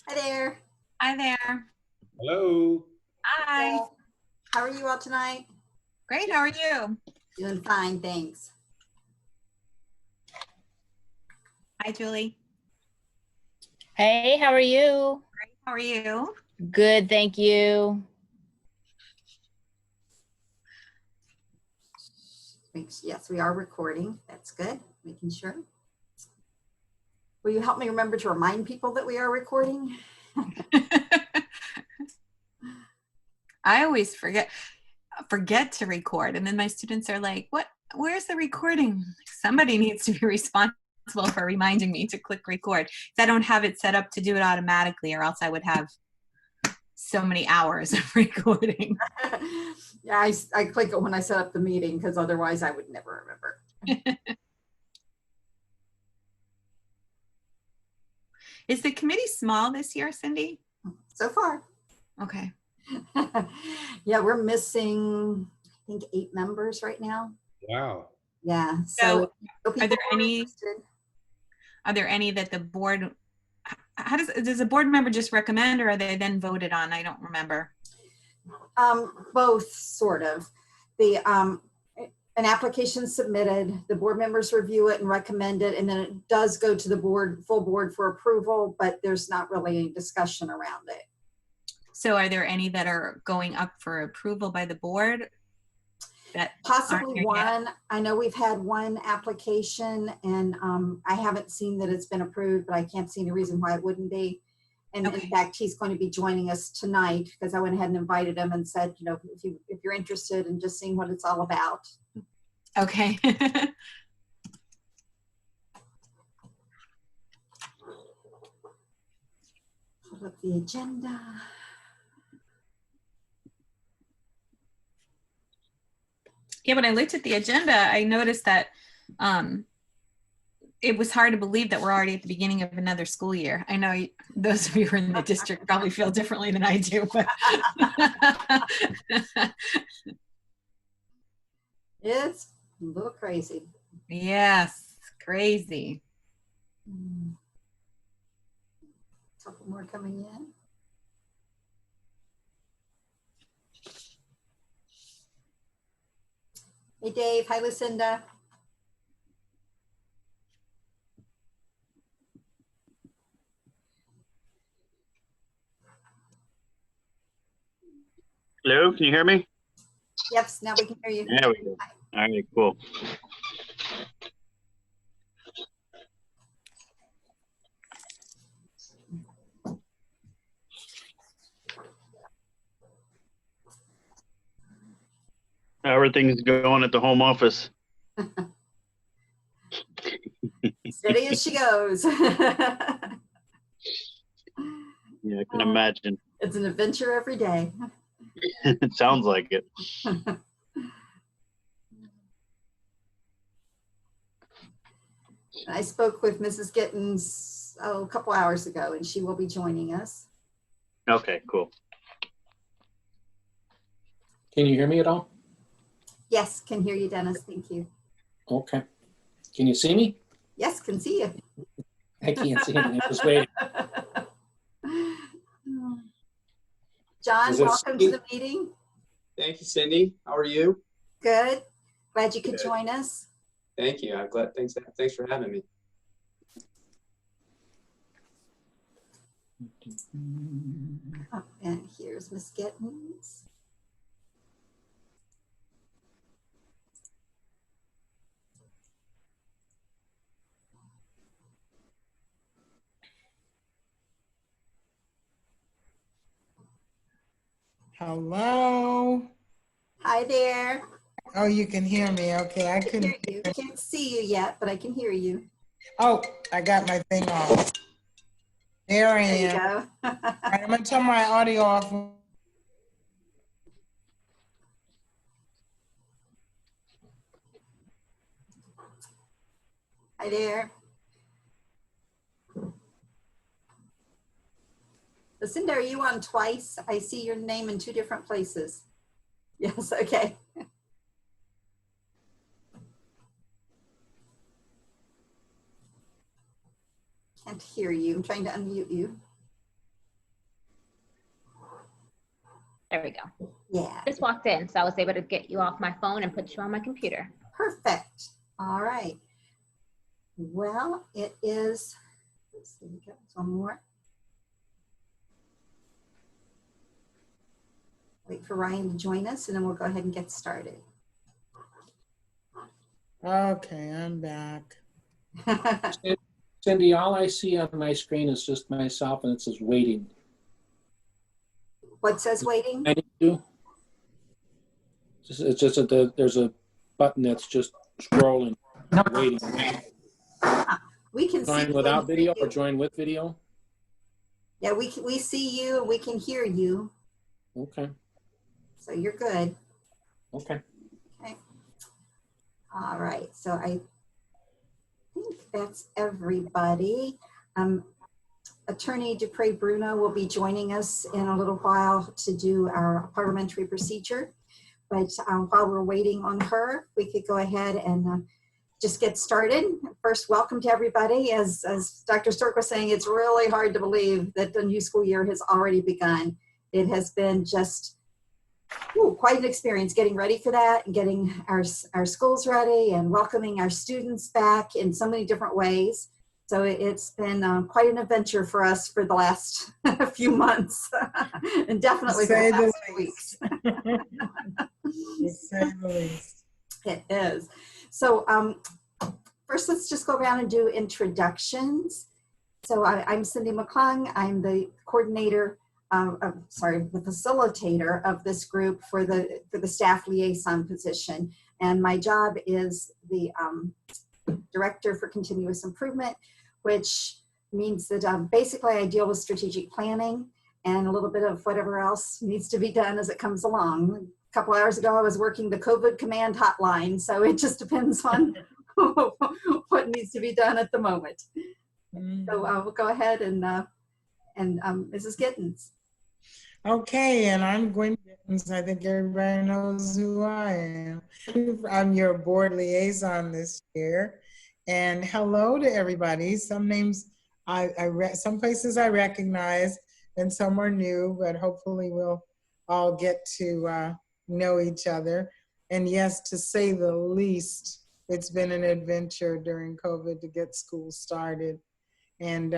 Hi there. Hi there. Hello. Hi. How are you all tonight? Great. How are you? Doing fine, thanks. Hi, Julie. Hey, how are you? Great. How are you? Good, thank you. Yes, we are recording. That's good. Making sure. Will you help me remember to remind people that we are recording? I always forget to record, and then my students are like, "What? Where's the recording?" Somebody needs to be responsible for reminding me to click record. I don't have it set up to do it automatically, or else I would have so many hours of recording. Yeah, I click it when I set up the meeting because otherwise I would never remember. Is the committee small this year, Cindy? So far. Okay. Yeah, we're missing, I think, 8 members right now. Wow. Yeah. So are there any? Interested. Are there any that the board? How does a board member just recommend, or are they then voted on? I don't remember. Both, sort of. An application submitted, the board members review it and recommend it, and then it does go to the full board for approval, but there's not really any discussion around it. So are there any that are going up for approval by the board? That possibly one yet? I know we've had one application, and I haven't seen that it's been approved, but I can't see any reason why it wouldn't be. And okay. In fact, he's going to be joining us tonight because I went ahead and invited him and said, you know, if you're interested in just seeing what it's all about. Okay. Pull up the agenda. Yeah, when I looked at the agenda, I noticed that it was hard to believe that we're already at the beginning of another school year. I know those of you who are in the district probably feel differently than I do, but it's a little crazy. Yes, crazy. A couple more coming in. Hey, Dave. Hi, Lucinda. Hello, can you hear me? Yes, now we can hear you. There we go. All right, cool. How everything's going at the home office? Steady as she goes. Yeah, I can imagine. It's an adventure every day. It sounds like it. I spoke with Mrs. Gittens a couple hours ago, and she will be joining us. Okay, cool. Can you hear me at all? Yes, can hear you, Dennis. Thank you. Okay. Can you see me? Yes, can see you. I can't see anything. I'm just waiting. John, welcome to the meeting. Thank you, Cindy. How are you? Good. Glad you could join us. Thank you. I'm glad. Thanks for having me. Oh, and here's Miss Gittens. Hello. Hi there. Oh, you can hear me. Okay, I couldn't hear you. I can't see you yet, but I can hear you. Oh, I got my thing off. There I am. There you go. All right, I'm gonna turn my audio off. Hi there. Lucinda, are you on twice? I see your name in 2 different places. Yes, okay. Can't hear you. I'm trying to unmute you. There we go. Yeah, Just walked in, so I was able to get you off my phone and put you on my computer. perfect. All right. Well, it is, let's see, we got one more. Wait for Ryan to join us and then we'll go ahead and get started. Okay, I'm back. Cindy, all I see on my screen is just myself and it says waiting. What says waiting? I need to. It's just that there's a button that's just scrolling, waiting. We can see Join you without and video hear or you. join with video? Yeah, we see you and we can hear you. Okay, So you're good. okay. Okay. All right. So I think that's everybody. Attorney Dupre Bruno will be joining us in a little while to do our parliamentary procedure. But while we're waiting on her, we could go ahead and just get started. First, welcome to everybody. As Dr. Stork was saying, it's really hard to believe that the new school year has already begun. It has been just quite an experience getting ready for that and getting our schools ready and welcoming our students back in so many different ways. So it's been quite an adventure for us for the last few months and definitely for Say the the last few weeks. To say the least. It is. So first, let's just go around and do introductions. So I'm Cindy McClung. I'm the coordinator, the facilitator of this group for the staff liaison position. And my job is the director for continuous improvement, which means that basically I deal with strategic planning and a little bit of whatever else needs to be done as it comes along. A couple hours ago, I was working the COVID command hotline, so it just depends on what needs to be done at the moment. So we'll go ahead and Mrs. Gittens. Okay, and I'm Gwen Gittens. I think everybody knows who I am. I'm your board liaison this year. And hello to everybody. Some names some places I recognize and some are new, but hopefully we'll all get to know each other. And yes, to say the least, it's been an adventure during COVID to get school started. And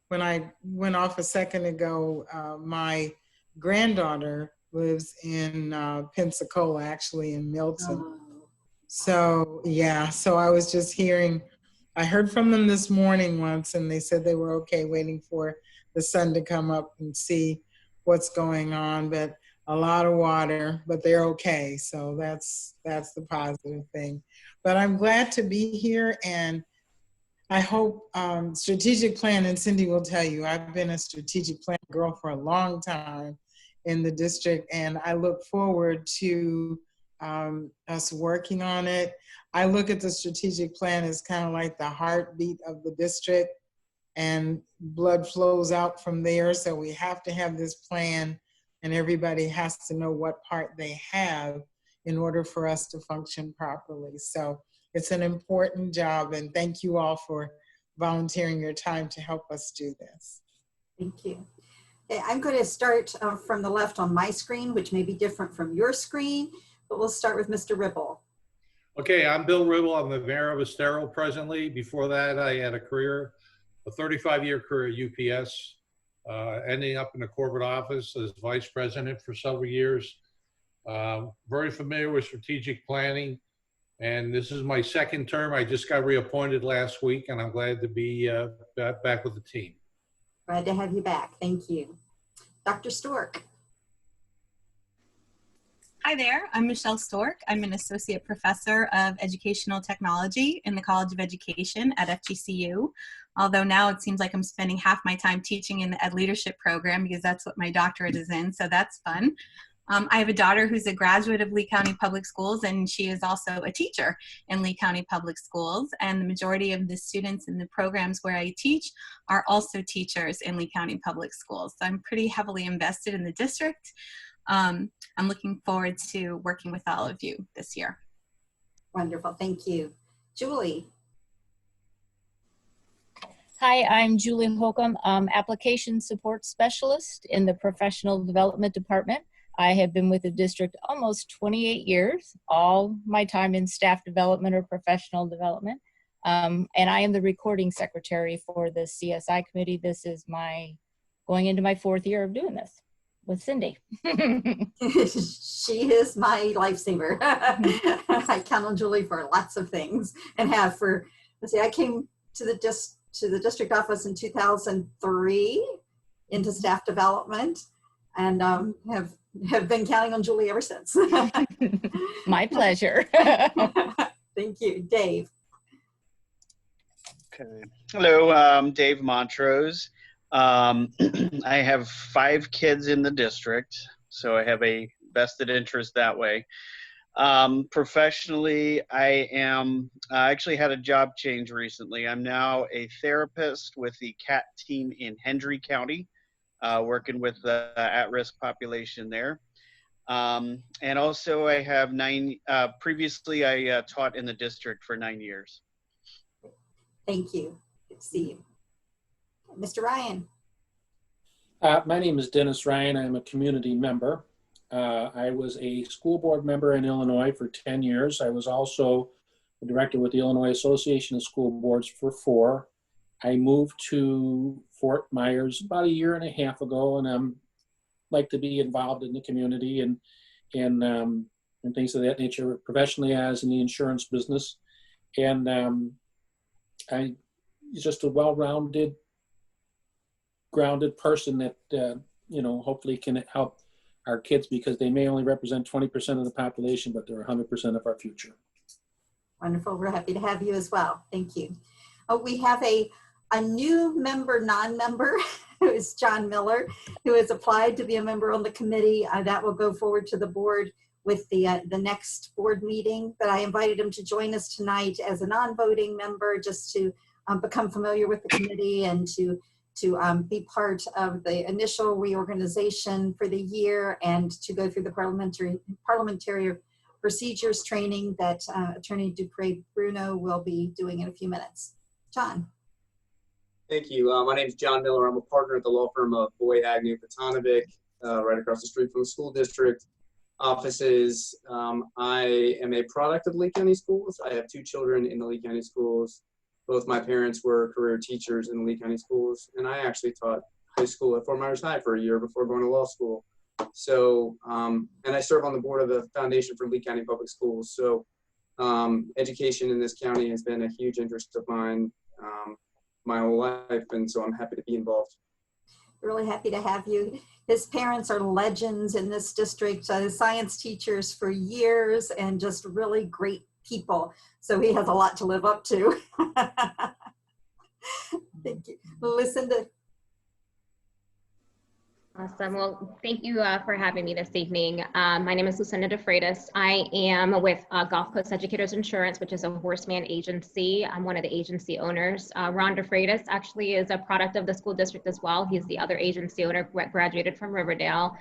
when I went off a second ago, my granddaughter lives in Pensacola, actually in Milton. Oh. So yeah, so I was just I heard from them this morning once and they said they were okay waiting for the sun to come up and see what's going on, but a lot of water, but they're okay. So that's the positive thing. But I'm glad to be here, and I hope strategic plan, and Cindy will tell you, I've been a strategic plan girl for a long time in the district, and I look forward to us working on it. I look at the strategic plan as kind of like the heartbeat of the district, and blood flows out from there. So we have to have this plan, and everybody has to know what part they have in order for us to function properly. So it's an important job, and thank you all for volunteering your time to help us do this. Thank you. Okay, I'm going to start from the left on my screen, which may be different from your screen, but we'll start with Mr. Ribble. Okay, I'm Bill Ribble. I'm the mayor of Estero presently. Before that, I had a 35-year career at UPS, ending up in the corporate office as vice president for several years. Very familiar with strategic planning, and this is my second term. I just got reappointed last week, and I'm glad to be back with the team. Glad to have you back. Thank you. Dr. Stork. Hi there, I'm Michelle Stork. I'm an associate professor of educational technology in the College of Education at FGCU. Although now it seems like I'm spending half my time teaching in the Ed Leadership program because that's what my doctorate is in, so that's fun. I have a daughter who's a graduate of Lee County Public Schools, and she is also a teacher in Lee County Public Schools. And the majority of the students in the programs where I teach are also teachers in Lee County Public Schools. So I'm pretty heavily invested in the district. I'm looking forward to working with all of you this year. Wonderful. Thank you. Julie. Hi, I'm Julie Holcomb, Application Support Specialist in the Professional Development Department. I have been with the district almost 28 years, all my time in staff development or professional development. And I am the recording secretary for the CSI committee. This is going into my 4th year of doing this with Cindy. She is my lifesaver. I count on Julie for lots of things and have for, let's see, I came to the district office in 2003 into staff development and have been counting on Julie ever since. My pleasure. Thank you. Dave. Okay. Hello, Dave Montrose. I have 5 kids in the district, so I have a vested interest that way. Professionally, I actually had a job change recently. I'm now a therapist with the CAT team in Hendry County, working with the at-risk population there. And also I have previously I taught in the district for 9 years. Thank you. Good to see you. Mr. Ryan. My name is Dennis Ryan. I'm a community member. I was a school board member in Illinois for 10 years. I was also a director with the Illinois Association of School Boards for 4. I moved to Fort Myers about 1.5 years ago, and I'm like to be involved in the community and things of that nature. Professionally, as in the insurance business, and I'm just a well-rounded, grounded person that hopefully can help our kids, because they may only represent 20% of the population, but they're 100% of our future. Wonderful. We're happy to have you as well. Thank you. We have a new member, non-member, who is John Miller, who has applied to be a member on the committee. That will go forward to the board with the next board meeting. But I invited him to join us tonight as a non-voting member, just to become familiar with the committee and to be part of the initial reorganization for the year, and to go through the parliamentary procedures training that Attorney Dupre Bruno will be doing in a few minutes. John. Thank you. My name is John Miller. I'm a partner at the law firm of Boyd, Agnew, Petanovic, right across the street from the school district offices. I am a product of Lee County Schools. I have 2 children in the Lee County Schools. Both my parents were career teachers in the Lee County Schools, and I actually taught high school at Fort Myers High for 1 year before going to law school. So, and I serve on the board of the Foundation for Lee County Public Schools. So, education in this county has been a huge interest of mine my whole life, and so I'm happy to be involved. Really happy to have you. His parents are legends in this district, science teachers for years, and just really great people. So he has a lot to live up to. Thank you. Lucinda. Awesome. Well, thank you for having me this evening. My name is Lucinda DeFreitas. I am with Gulf Coast Educators Insurance, which is a horseman agency. I'm one of the agency owners. Ron DeFreitas actually is a product of the school district as well. He's the other agency owner, graduated from Riverdale.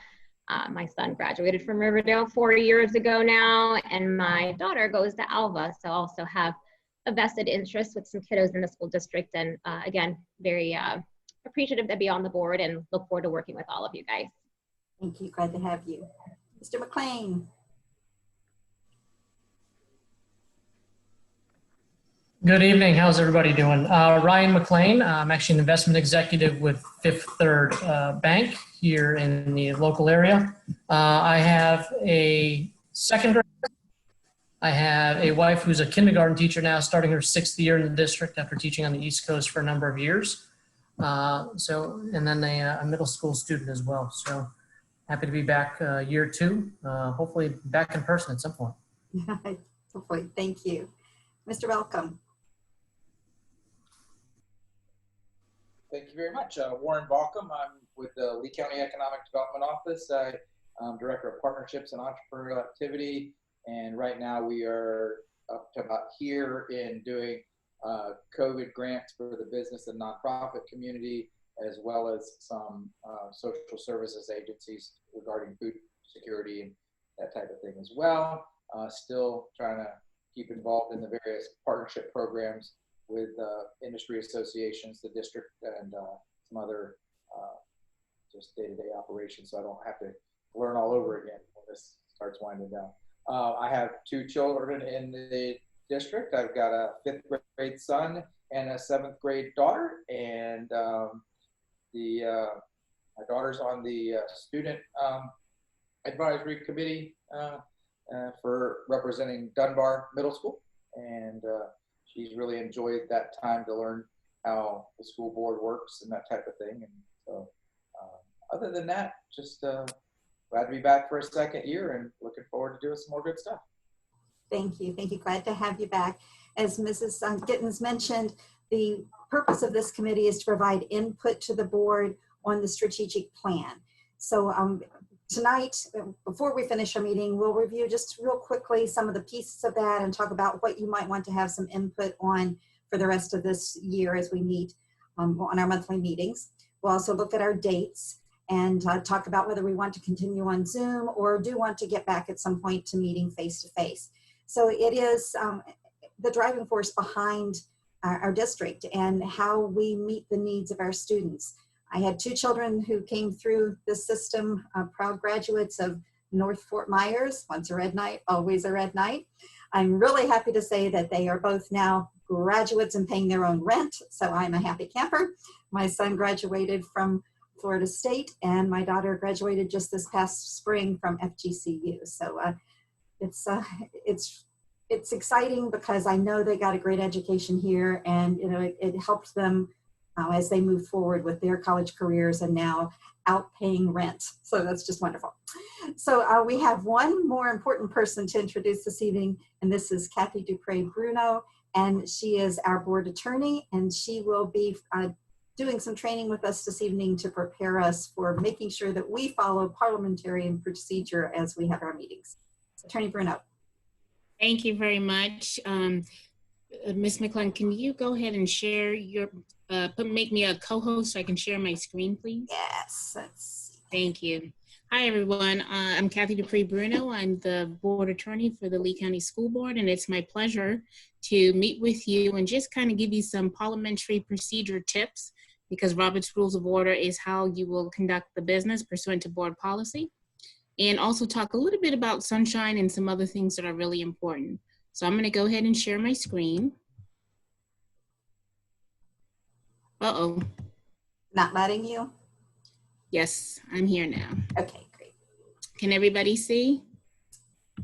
My son graduated from Riverdale 4 years ago now, and my daughter goes to Alva. So I also have a vested interest with some kiddos in the school district, and again, very appreciative to be on the board, and look forward to working with all of you guys. Thank you. Glad to have you. Mr. McLean. Good evening. How's everybody doing? Ryan McLean. I'm actually an investment executive with Fifth Third Bank here in the local area. I have a second grade. I have a wife who's a kindergarten teacher now, starting her 6th year in the district after teaching on the East Coast for a number of years. And then a middle school student as well. So happy to be back year 2, hopefully back in person at some point. Hopefully. Thank you. Mr. Welcome. Thank you very much. Warren Balcom. I'm with the Lee County Economic Development Office. I'm Director of Partnerships and Entrepreneurial Activity. And right now we are up to about here in doing COVID grants for the business and nonprofit community, as well as some social services agencies regarding food security and that type of thing as well. Still trying to keep involved in the various partnership programs with industry associations, the district, and some other just day-to-day operations, so I don't have to learn all over again when this starts winding down. I have 2 children in the district. I've got a 5th grade son and a 7th grade daughter, and my daughter's on the student advisory committee for representing Dunbar Middle School, and she's really enjoyed that time to learn how the school board works and that type of thing. And so other than that, just glad to be back for a 2nd year and looking forward to doing some more good stuff. Thank you. Thank you. Glad to have you back. As Mrs. Gittens mentioned, the purpose of this committee is to provide input to the board on the strategic plan. So tonight, before we finish our meeting, we'll review just real quickly some of the pieces of that and talk about what you might want to have some input on for the rest of this year as we meet on our monthly meetings. We'll also look at our dates and talk about whether we want to continue on Zoom or do want to get back at some point to meeting face-to-face. So it is the driving force behind our district and how we meet the needs of our students. I had 2 children who came through the system, proud graduates of North Fort Myers, once a red knight, always a red knight. I'm really happy to say that they are both now graduates and paying their own rent, so I'm a happy camper. My son graduated from Florida State, and my daughter graduated just this past spring from FGCU. So it's exciting because I know they got a great education here, and you know it helped them as they move forward with their college careers and now out paying rent. So that's just wonderful. So we have one more important person to introduce this evening, and this is Kathy Dupre-Bruno, and she is our board attorney, and she will be doing some training with us this evening to prepare us for making sure that we follow parliamentary procedure as we have our meetings. Attorney Bruno. Thank you very much. Ms. McClung, can you go ahead and share your, make me a co-host so I can share my screen, please? Yes, let's see. Thank you. Hi, everyone. I'm Kathy Dupree-Bruno. I'm the board attorney for the Lee County School Board, and it's my pleasure to meet with you and just kind of give you some parliamentary procedure tips, because Robert's Rules of Order is how you will conduct the business pursuant to board policy, and also talk a little bit about sunshine and some other things that are really important. So I'm going to go ahead and share my screen. Uh-oh. Not letting you? Yes, I'm here now. Okay, great. Can everybody see?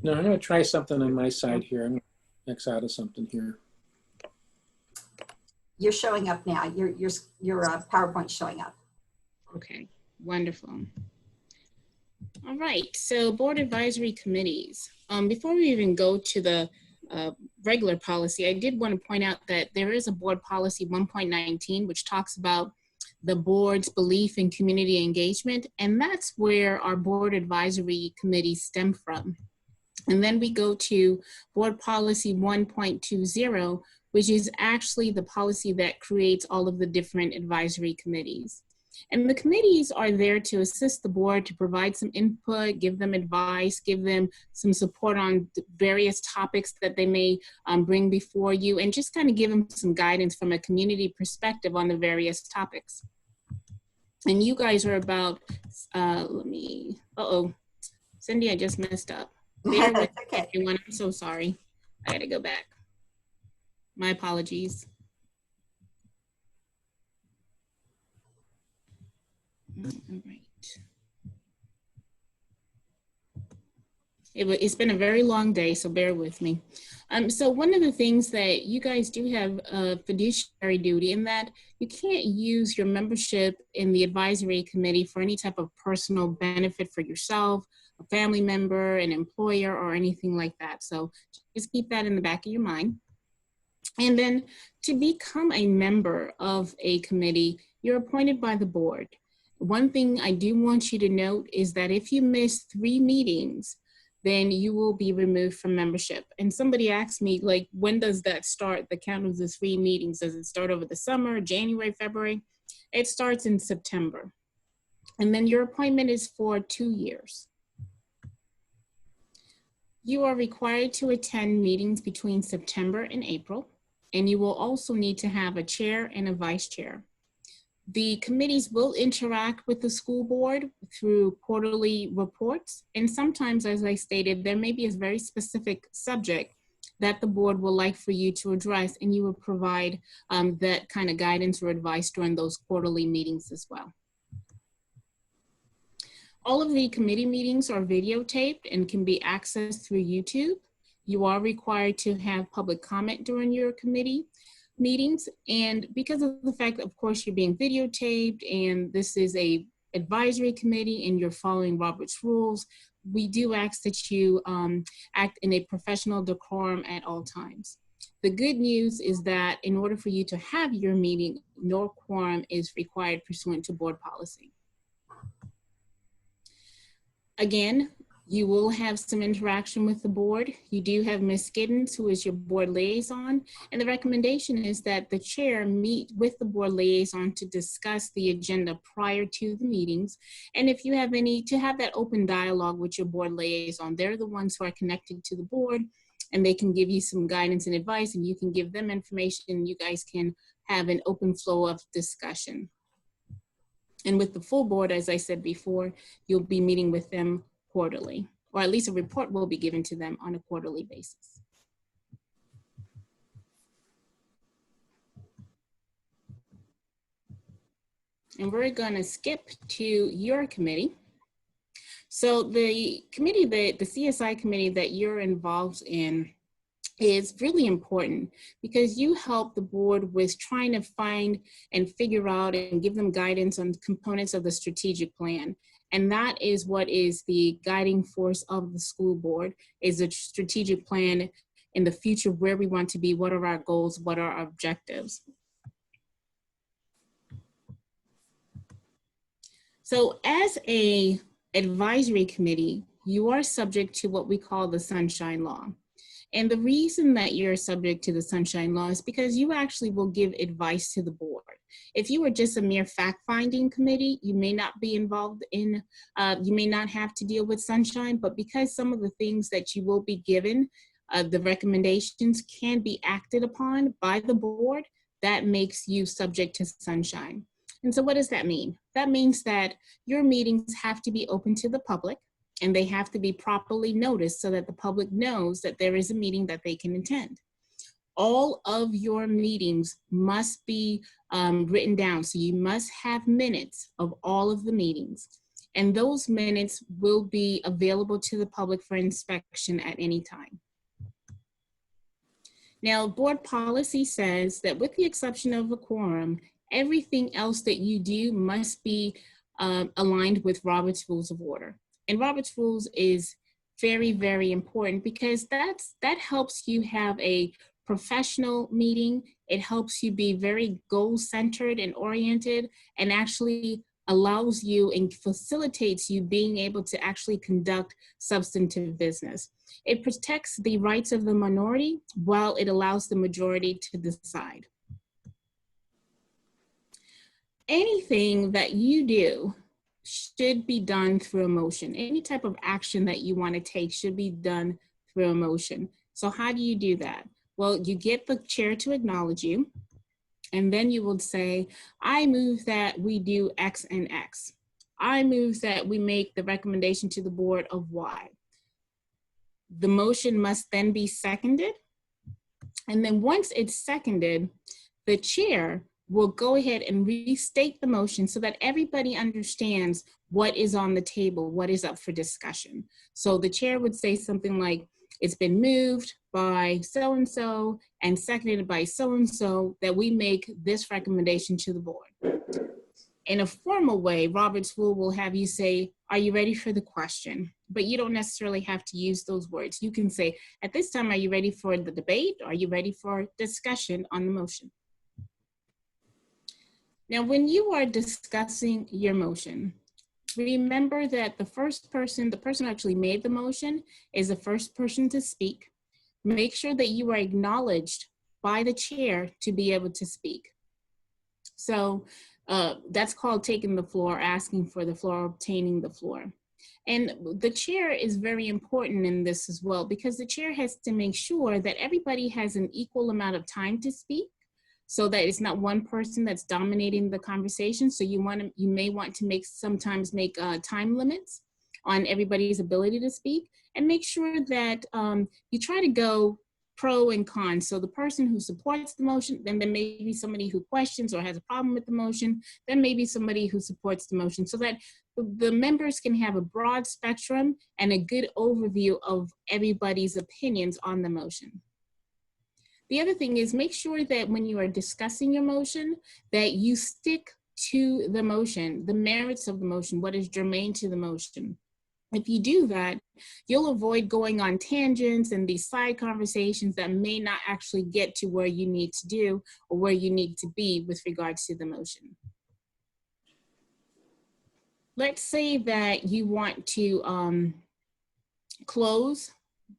No, I'm going to try something on my side here. I'm going to X out of something here. You're showing up now. Your PowerPoint's showing up. Okay, wonderful. All right, so board advisory committees. Before we even go to the regular policy, I did want to point out that there is a board policy 1.19, which talks about the board's belief in community engagement, and that's where our board advisory committees stem from. And then we go to board policy 1.20, which is actually the policy that creates all of the different advisory committees. And the committees are there to assist the board, to provide some input, give them advice, give them some support on various topics that they may bring before you, and just kind of give them some guidance from a community perspective on the various topics. And you guys are about, Cindy, I just messed up. Bear with me, everyone. I'm so sorry. I gotta go back. My apologies. All right. It's been a very long day, so bear with me. So one of the things that you guys do have a fiduciary duty in that you can't use your membership in the advisory committee for any type of personal benefit for yourself, a family member, an employer, or anything like that. So just keep that in the back of your mind. And then to become a member of a committee, you're appointed by the board. One thing I do want you to note is that if you miss 3 meetings, then you will be removed from membership. And somebody asked me, like, when does that start, the count of the 3 meetings? Does it start over the summer, January, February? It starts in September. And then your appointment is for 2 years. You are required to attend meetings between September and April, and you will also need to have a chair and a vice chair. The committees will interact with the school board through quarterly reports. And sometimes, as I stated, there may be a very specific subject that the board will like for you to address, and you will provide that kind of guidance or advice during those quarterly meetings as well. All of the committee meetings are videotaped and can be accessed through YouTube. You are required to have public comment during your committee meetings. And because of the fact that, of course, you're being videotaped and this is a advisory committee and you're following Robert's rules, we do ask that you act in a professional decorum at all times. The good news is that in order for you to have your meeting, no quorum is required pursuant to board policy. Again, you will have some interaction with the board. You do have Ms. Giddens, who is your board liaison, and the recommendation is that the chair meet with the board liaison to discuss the agenda prior to the meetings. And if you have any, to have that open dialogue with your board liaison. They're the ones who are connected to the board, and they can give you some guidance and advice, and you can give them information, and you guys can have an open flow of discussion. And with the full board, as I said before, you'll be meeting with them quarterly, or at least a report will be given to them on a quarterly basis. And we're gonna skip to your committee. So the committee, the CSI committee that you're involved in is really important because you help the board with trying to find and figure out and give them guidance on components of the strategic plan. And that is what is the guiding force of the school board, is a strategic plan in the future, where we want to be, what are our goals, what are our objectives. So as a advisory committee, you are subject to what we call the Sunshine Law. And the reason that you're subject to the Sunshine Law is because you actually will give advice to the board. If you were just a mere fact-finding committee, you may not be involved in, you may not have to deal with Sunshine, but because some of the things that you will be given, the recommendations can be acted upon by the board, that makes you subject to Sunshine. And so what does that mean? That means that your meetings have to be open to the public, and they have to be properly noticed so that the public knows that there is a meeting that they can attend. All of your meetings must be written down. So you must have minutes of all of the meetings. And those minutes will be available to the public for inspection at any time. Now, board policy says that with the exception of a quorum, everything else that you do must be aligned with Robert's Rules of Order. And Robert's Rules is very, very important because that helps you have a professional meeting. It helps you be very goal-centered and oriented, and actually allows you and facilitates you being able to actually conduct substantive business. It protects the rights of the minority while it allows the majority to decide. Anything that you do should be done through a motion. Any type of action that you want to take should be done through a motion. So how do you do that? Well, you get the chair to acknowledge you, and then you will say, I move that we do X and X. I move that we make the recommendation to the board of Y. The motion must then be seconded. And then once it's seconded, the chair will go ahead and restate the motion so that everybody understands what is on the table, what is up for discussion. So the chair would say something like, it's been moved by so-and-so and seconded by so-and-so that we make this recommendation to the board. In a formal way, Robert's Rule will have you say, are you ready for the question? But you don't necessarily have to use those words. You can say, at this time, are you ready for the debate? Are you ready for discussion on the motion? Now, when you are discussing your motion, remember that the person who actually made the motion is the first person to speak. Make sure that you are acknowledged by the chair to be able to speak. So that's called taking the floor, asking for the floor, obtaining the floor. And the chair is very important in this as well, because the chair has to make sure that everybody has an equal amount of time to speak, so that it's not one person that's dominating the conversation. So you may want to sometimes make time limits on everybody's ability to speak, and make sure that you try to go pro and con. So the person who supports the motion, then there may be somebody who questions or has a problem with the motion, then maybe somebody who supports the motion, so that the members can have a broad spectrum and a good overview of everybody's opinions on the motion. The other thing is, make sure that when you are discussing your motion, that you stick to the motion, the merits of the motion, what is germane to the motion. If you do that, you'll avoid going on tangents and these side conversations that may not actually get to where you need to do or where you need to be with regards to the motion. Let's say that you want to close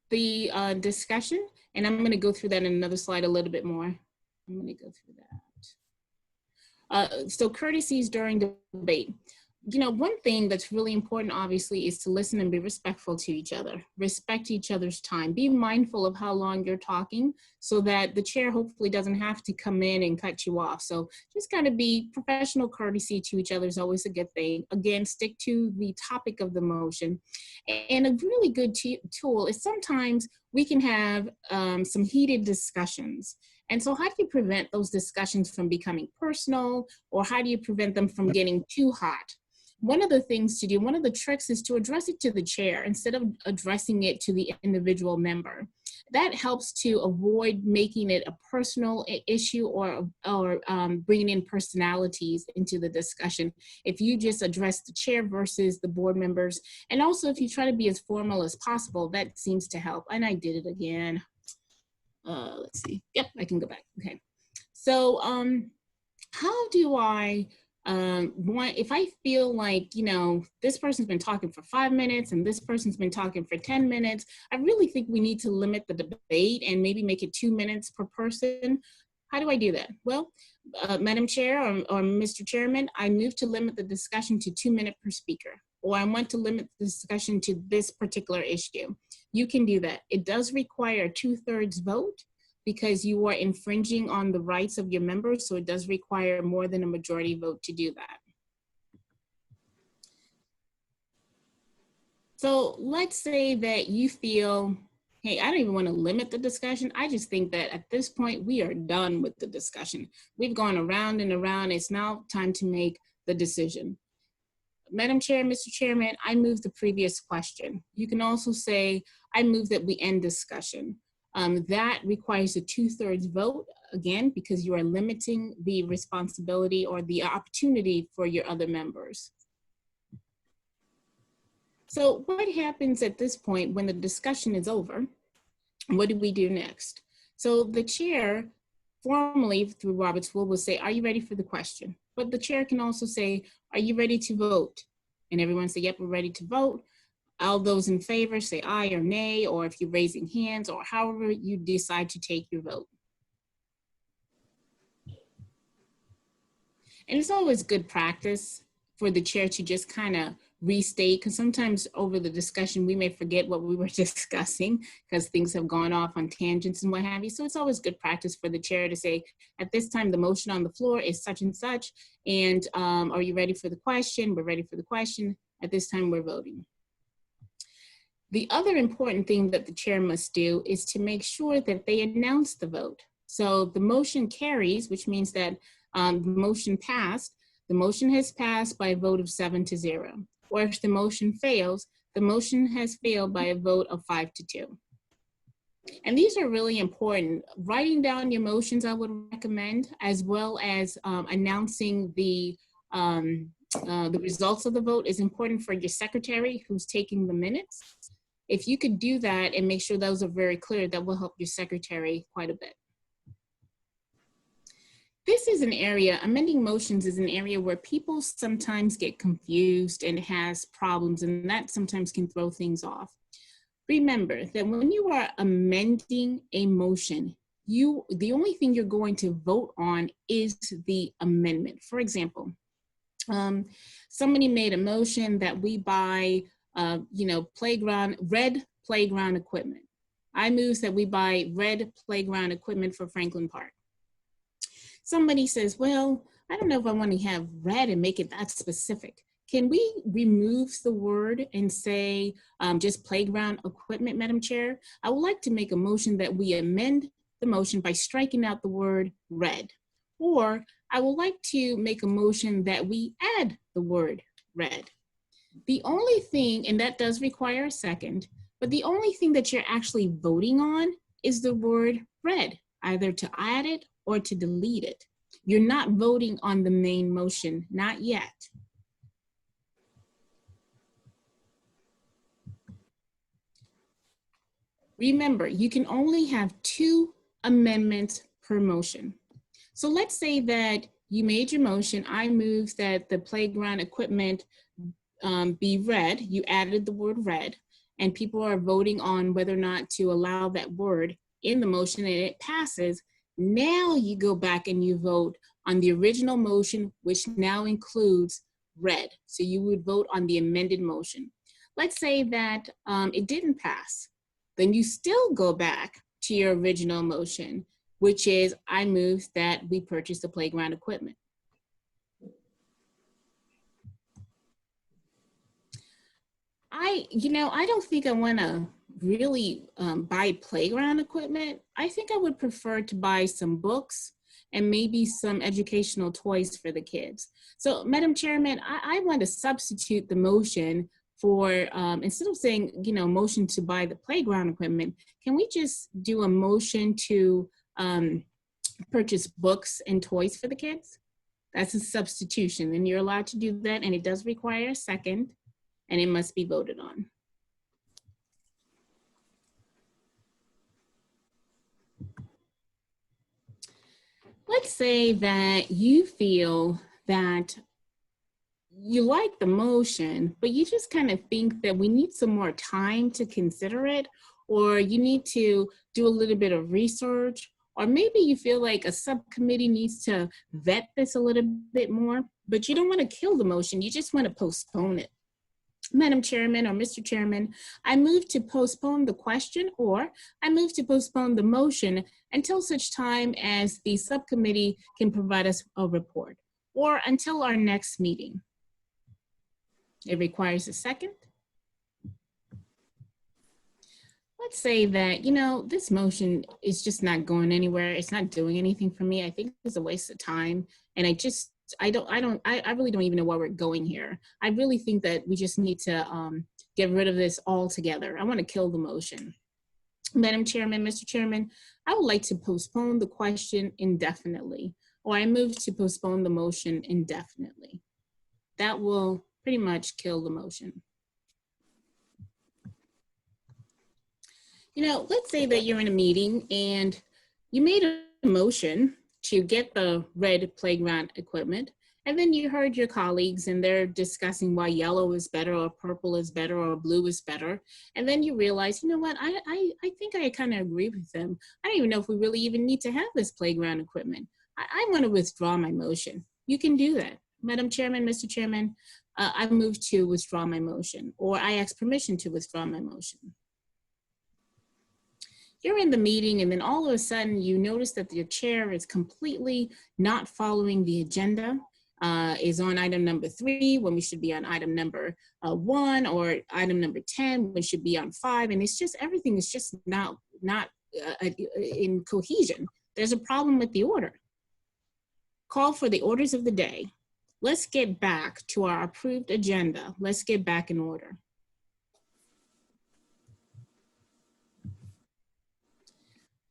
the discussion, and I'm going to go through that in another slide a little bit more. I'm going to go through that. So courtesies during debate. You know, one thing that's really important, obviously, is to listen and be respectful to each other. Respect each other's time. Be mindful of how long you're talking so that the chair hopefully doesn't have to come in and cut you off. So just kind of be professional. Courtesy to each other is always a good thing. Again, stick to the topic of the motion. And a really good tool is sometimes we can have some heated discussions. And so how do you prevent those discussions from becoming personal, or how do you prevent them from getting too hot? One of the things to do, one of the tricks, is to address it to the chair instead of addressing it to the individual member. That helps to avoid making it a personal issue or bringing in personalities into the discussion. If you just address the chair versus the board members, and also if you try to be as formal as possible, that seems to help. And I did it again. Let's see. Yep, I can go back. Okay. So how do I if I feel like, you know, this person's been talking for 5 minutes and this person's been talking for 10 minutes, I really think we need to limit the debate and maybe make it 2 minutes per person. How do I do that? Well, Madam Chair or Mr. Chairman, I move to limit the discussion to 2 minutes per speaker, or I want to limit the discussion to this particular issue. You can do that. It does require a 2/3 vote, because you are infringing on the rights of your members, so it does require more than a majority vote to do that. So let's say that you feel, hey, I don't even want to limit the discussion. I just think that at this point, we are done with the discussion. We've gone around and around. It's now time to make the decision. Madam Chair, Mr. Chairman, I move the previous question. You can also say, I move that we end discussion. That requires a 2/3 vote, again, because you are limiting the responsibility or the opportunity for your other members. So what happens at this point when the discussion is over? What do we do next? So the chair, formally through Robert's Rule, will say, are you ready for the question? But the chair can also say, are you ready to vote? And everyone say, yep, we're ready to vote. All those in favor say aye or nay, or if you're raising hands, or however you decide to take your vote. And it's always good practice for the chair to just kind of restate, because sometimes over the discussion, we may forget what we were discussing because things have gone off on tangents and what have you. So it's always good practice for the chair to say, at this time, the motion on the floor is such and such, and are you ready for the question? We're ready for the question. At this time, we're voting. The other important thing that the chair must do is to make sure that they announce the vote. So the motion carries, which means that the motion passed. The motion has passed by a vote of 7-0. Or if the motion fails, the motion has failed by a vote of 5-2. And these are really important. Writing down your motions, I would recommend, as well as announcing the results of the vote, is important for your secretary who's taking the minutes. If you could do that and make sure those are very clear, that will help your secretary quite a bit. This is an area, amending motions is an area where people sometimes get confused and has problems, and that sometimes can throw things off. Remember that when you are amending a motion, the only thing you're going to vote on is the amendment. For example, somebody made a motion that we buy red playground equipment. I move that we buy red playground equipment for Franklin Park. somebody says, well, I don't know if I want to have red and make it that specific. Can we remove the word and say just playground equipment, Madam Chair? I would like to make a motion that we amend the motion by striking out the word red. Or I would like to make a motion that we add the word red. The only thing, and that does require a second, but the only thing that you're actually voting on is the word red, either to add it or to delete it. You're not voting on the main motion, not yet. Remember, you can only have 2 amendments per motion. So let's say that you made your motion. I move that the playground equipment be red. You added the word red, and people are voting on whether or not to allow that word in the motion, and it passes. Now you go back and you vote on the original motion, which now includes red. So you would vote on the amended motion. Let's say that it didn't pass. Then you still go back to your original motion, which is I move that we purchase the playground equipment. I don't think I want to really buy playground equipment. I think I would prefer to buy some books and maybe some educational toys for the kids. So, Madam Chairman, I want to substitute the motion for, instead of saying, motion to buy the playground equipment, can we just do a motion to purchase books and toys for the kids? That's a substitution, and you're allowed to do that, and it does require a second, and it must be voted on. Let's say that you feel that you like the motion, but you just kind of think that we need some more time to consider it, or you need to do a little bit of research, or maybe you feel like a subcommittee needs to vet this a little bit more, but you don't want to kill the motion, you just want to postpone it. Madam Chairman or Mr. Chairman, I move to postpone the question, or I move to postpone the motion until such time as the subcommittee can provide us a report, or until our next meeting. It requires a second. Let's say that, this motion is just not going anywhere. It's not doing anything for me. I think it's a waste of time. And I really don't even know where we're going here. I really think that we just need to get rid of this altogether. I want to kill the motion. Madam Chairman, Mr. Chairman, I would like to postpone the question indefinitely, or I move to postpone the motion indefinitely. That will pretty much kill the motion. Let's say that you're in a meeting and you made a motion to get the red playground equipment, and then you heard your colleagues and they're discussing why yellow is better or purple is better or blue is better, and then you realize, you know what, I think I kind of agree with them. I don't even know if we really even need to have this playground equipment. I want to withdraw my motion. You can do that. Madam Chairman, Mr. Chairman, I move to withdraw my motion, or I ask permission to withdraw my motion. You're in the meeting, and then all of a sudden you notice that your chair is completely not following the agenda, is on item number 3 when we should be on item number 1, or item number 10 when we should be on 5, and it's just, everything is just not in cohesion. There's a problem with the order. Call for the orders of the day. Let's get back to our approved agenda. Let's get back in order.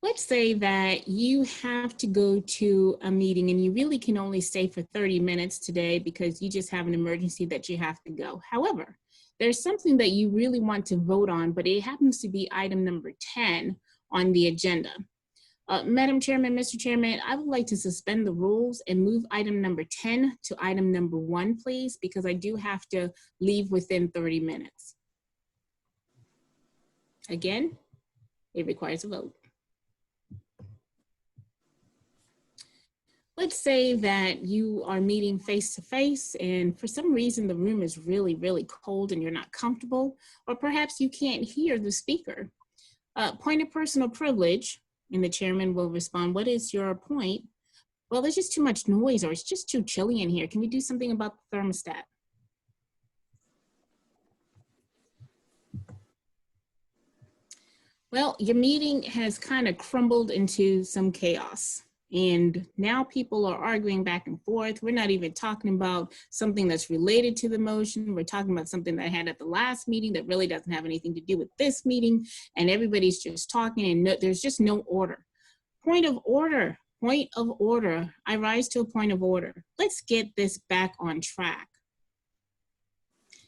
Let's say that you have to go to a meeting and you really can only stay for 30 minutes today because you just have an emergency that you have to go. However, there's something that you really want to vote on, but it happens to be item number 10 on the agenda. Madam Chairman, Mr. Chairman, I would like to suspend the rules and move item number 10 to item number 1, please, because I do have to leave within 30 minutes. Again, it requires a vote. Let's say that you are meeting face-to-face and for some reason the room is really, really cold and you're not comfortable, or perhaps you can't hear the speaker. Point of personal privilege, and the chairman will respond, what is your point? well, there's just too much noise, or it's just too chilly in here. Can we do something about the thermostat? Well, your meeting has kind of crumbled into some chaos. And now people are arguing back and forth. We're not even talking about something that's related to the motion. We're talking about something that I had at the last meeting that really doesn't have anything to do with this meeting. And everybody's just talking, and there's just no order. Point of order, point of order. I rise to a point of order. Let's get this back on track.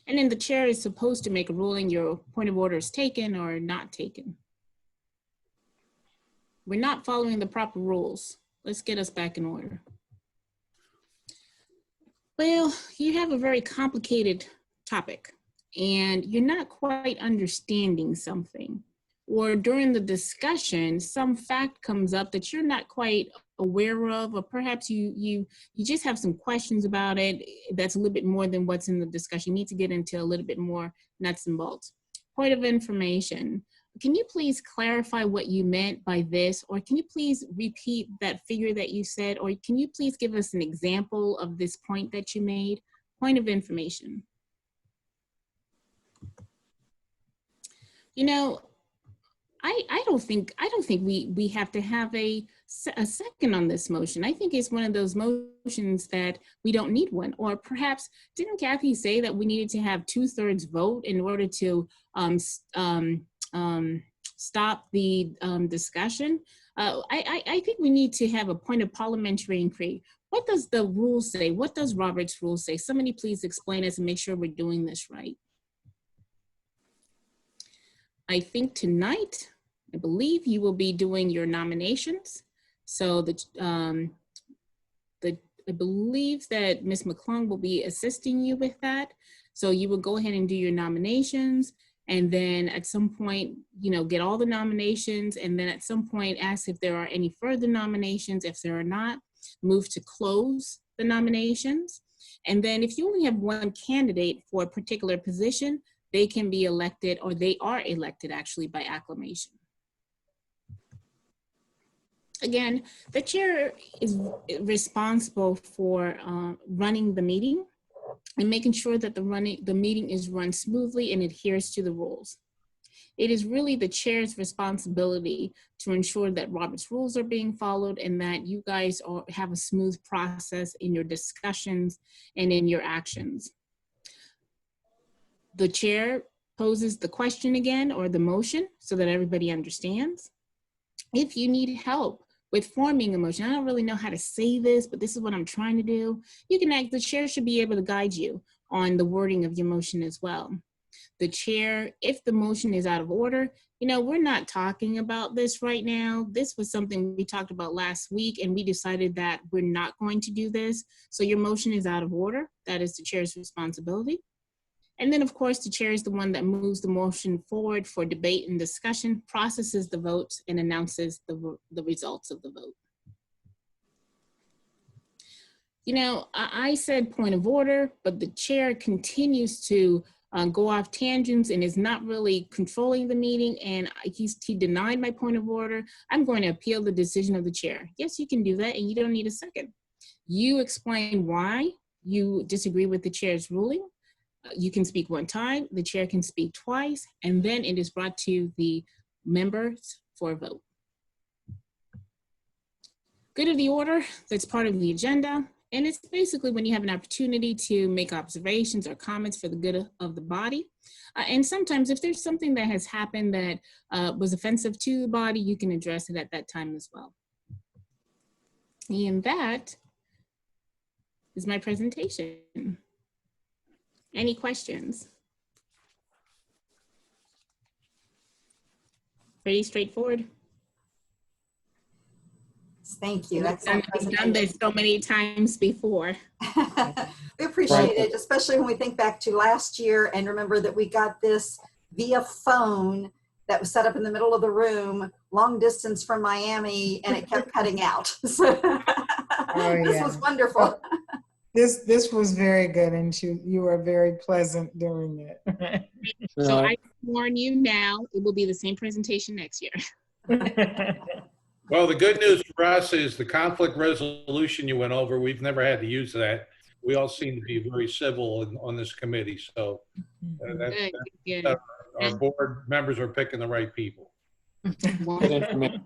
And then the chair is supposed to make a ruling. Your point of order is taken or not taken. We're not following the proper rules. Let's get us back in order. Well, you have a very complicated topic and you're not quite understanding something, or during the discussion, some fact comes up that you're not quite aware of, or perhaps you just have some questions about it that's a little bit more than what's in the discussion. You need to get into a little bit more nuts and bolts. Point of information. Can you please clarify what you meant by this? Or can you please repeat that figure that you said? Or can you please give us an example of this point that you made? Point of information. You know, I don't think we have to have a second on this motion. I think it's one of those motions that we don't need one. Or perhaps, didn't Kathy say that we needed to have 2/3 vote in order to stop the discussion? I think we need to have a point of parliamentary inquiry. What does the rule say? What does Robert's rule say? Somebody please explain us and make sure we're doing this right. I think tonight, I believe you will be doing your nominations. So I believe that Ms. McClung will be assisting you with that. So you will go ahead and do your nominations, and then at some point, you know, get all the nominations, and then at some point ask if there are any further nominations. If there are not, move to close the nominations. And then if you only have one candidate for a particular position, they can be elected, or they are elected actually by acclamation. Again, the chair is responsible for running the meeting and making sure that the meeting is run smoothly and adheres to the rules. It is really the chair's responsibility to ensure that Robert's rules are being followed and that you guys have a smooth process in your discussions and in your actions. The chair poses the question again, or the motion, so that everybody understands. If you need help with forming a motion, I don't really know how to say this, but this is what I'm trying to do, you can ask, the chair should be able to guide you on the wording of your motion as well. The chair, if the motion is out of order, you know, we're not talking about this right now. This was something we talked about last week, and we decided that we're not going to do this. So your motion is out of order. That is the chair's responsibility. And then, of course, the chair is the one that moves the motion forward for debate and discussion, processes the votes, and announces the results of the vote. You know, I said point of order, but the chair continues to go off tangents and is not really controlling the meeting, and he denied my point of order. I'm going to appeal the decision of the chair. Yes, you can do that, and you don't need a second. You explain why you disagree with the chair's ruling. You can speak one time, the chair can speak twice, and then it is brought to the members for a vote. Good of the order, that's part of the agenda. And it's basically when you have an opportunity to make observations or comments for the good of the body. And sometimes if there's something that has happened that was offensive to the body, you can address it at that time as well. And that is my presentation. Any questions? Pretty straightforward. Thank you. I've done this so many times before. We appreciate it, especially when we think back to last year and remember that we got this via phone that was set up in the middle of the room, long distance from Miami, and it kept cutting out. So this was wonderful. This was very good, and you were very pleasant doing it. So I warn you now, it will be the same presentation next year. Well, the good news for us is the conflict resolution you went over, we've never had to use that. We all seem to be very civil on this committee, so that, Good, good, that good. our board members are picking the right people. Good information.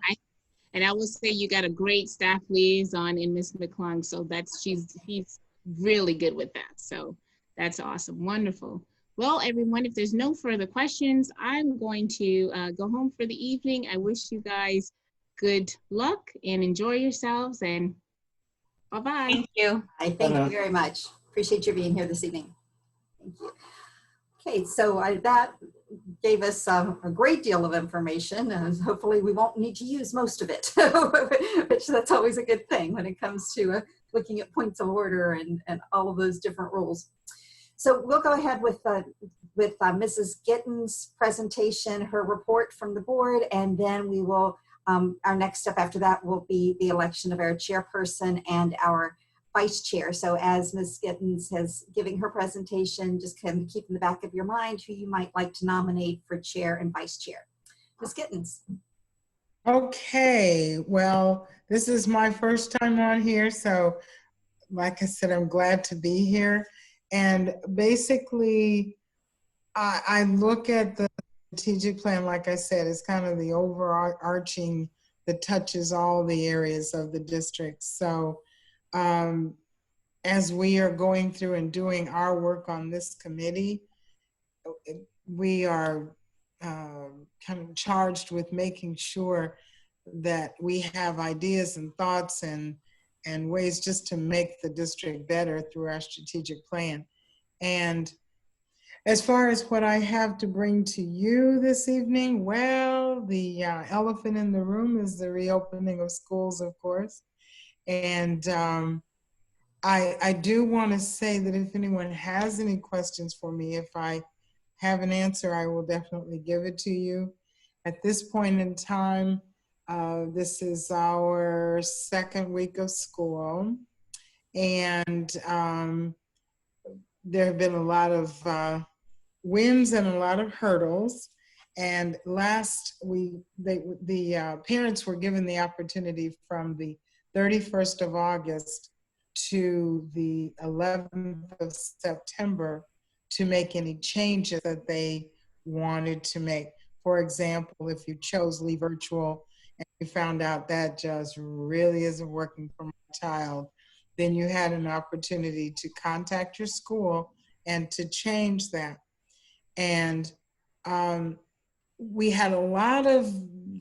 And I will say you got a great staff liaison in Miss McClung, so he's really good with that. So that's awesome, wonderful. Well, everyone, if there's no further questions, I'm going to go home for the evening. I wish you guys good luck and enjoy yourselves, and bye-bye. Thank you. Thank you very much. Appreciate you being here this evening. Thank you. Okay, so that gave us a great deal of information, and hopefully we won't need to use most of it, which that's always a good thing when it comes to looking at points of order and all of those different rules. So we'll go ahead with Mrs. Gitten's presentation, her report from the board, and then we will, our next step after that will be the election of our chairperson and our vice chair. So as Ms. Gittens has giving her presentation, just kind of keep in the back of your mind who you might like to nominate for chair and vice chair. Ms. Gittens. Okay, well, this is my first time on here, so like I said, I'm glad to be here. And basically, I look at the strategic plan, like I said, it's kind of the overarching that touches all the areas of the district. So as we are going through and doing our work on this committee, we are kind of charged with making sure that we have ideas and thoughts and ways just to make the district better through our strategic plan. And as far as what I have to bring to you this evening, well, the elephant in the room is the reopening of schools, of course. And I do want to say that if anyone has any questions for me, if I have an answer, I will definitely give it to you. At this point in time, this is our second week of school, and there have been a lot of wins and a lot of hurdles. And last week, the parents were given the opportunity from the 31st of August to the 11th of September to make any changes that they wanted to make. For example, if you chose Leave Virtual and you found out that just really isn't working for my child, then you had an opportunity to contact your school and to change that. And we had a lot of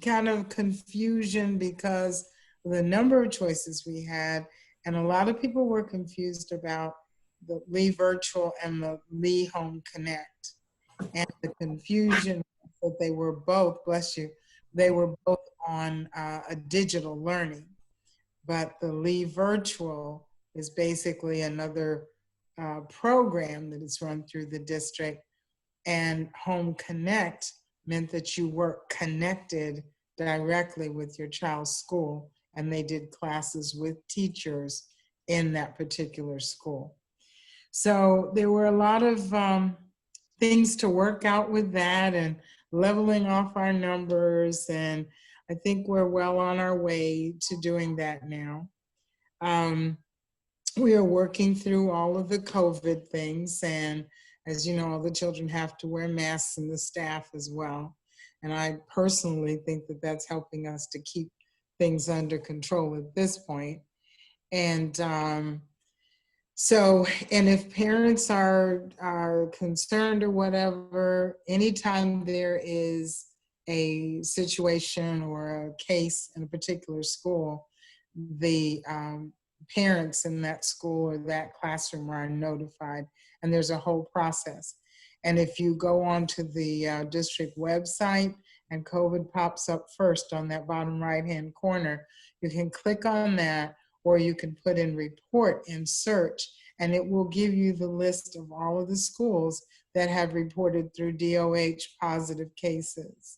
kind of confusion because of the number of choices we had, and a lot of people were confused about the Leave Virtual and the Lee Home Connect. And the confusion that they were both, bless you, they were both on a digital learning. But the Leave Virtual is basically another program that is run through the district, and Home Connect meant that you were connected directly with your child's school, and they did classes with teachers in that particular school. So there were a lot of things to work out with that and leveling off our numbers, and I think we're well on our way to doing that now. We are working through all of the COVID things, and as you know, all the children have to wear masks and the staff as well. And I personally think that that's helping us to keep things under control at this point. And so, and if parents are concerned or whatever, anytime there is a situation or a case in a particular school, the parents in that school or that classroom are notified, and there's a whole process. And if you go onto the district website and COVID pops up first on that bottom right-hand corner, you can click on that, or you can put in report in search, and it will give you the list of all of the schools that have reported through DOH positive cases.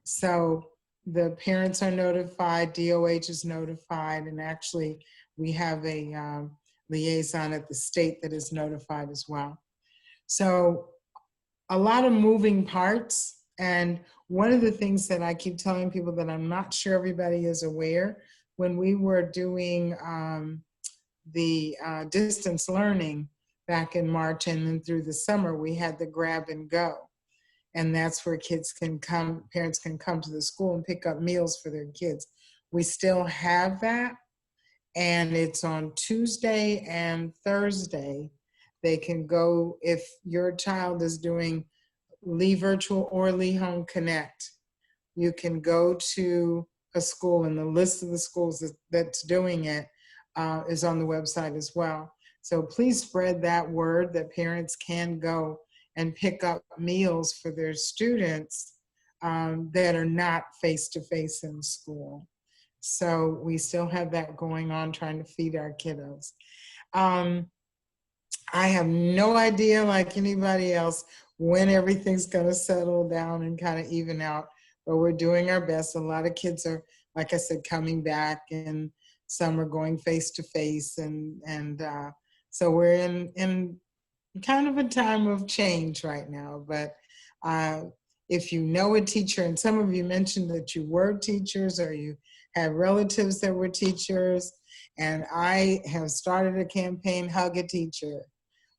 So the parents are notified, DOH is notified, and actually we have a liaison at the state that is notified as well. So a lot of moving parts, And one of the things that I keep telling people that I'm not sure everybody is aware, when we were doing the distance learning back in March and then through the summer, we had the grab and go. And that's where kids can come, parents can come to the school and pick up meals for their kids. We still have that. And it's on Tuesday and Thursday. They can go, if your child is doing Lee Virtual or Lee Home Connect, you can go to a school, and the list of the schools that's doing it is on the website as well. So please spread that word that parents can go and pick up meals for their students that are not face-to-face in school. So we still have that going on, trying to feed our kiddos. I have no idea, like anybody else, when everything's gonna settle down and kind of even out, but we're doing our best. A lot of kids are, like I said, coming back, and some are going face-to-face, and so we're in kind of a time of change right now. But if you know a teacher, and some of you mentioned that you were teachers or you have relatives that were teachers, and I have started a campaign, Hug a Teacher,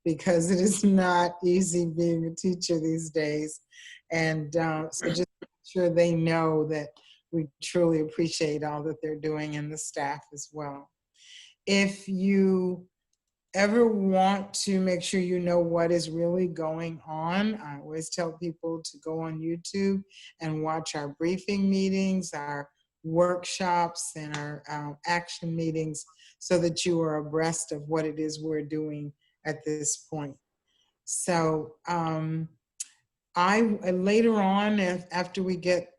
because it is not easy being a teacher these days. And so just make sure they know that we truly appreciate all that they're doing, and the staff as well. If you ever want to make sure you know what is really going on, I always tell people to go on YouTube and watch our briefing meetings, our workshops, and our action meetings, so that you are abreast of what it is we're doing at this point. So later on, after we get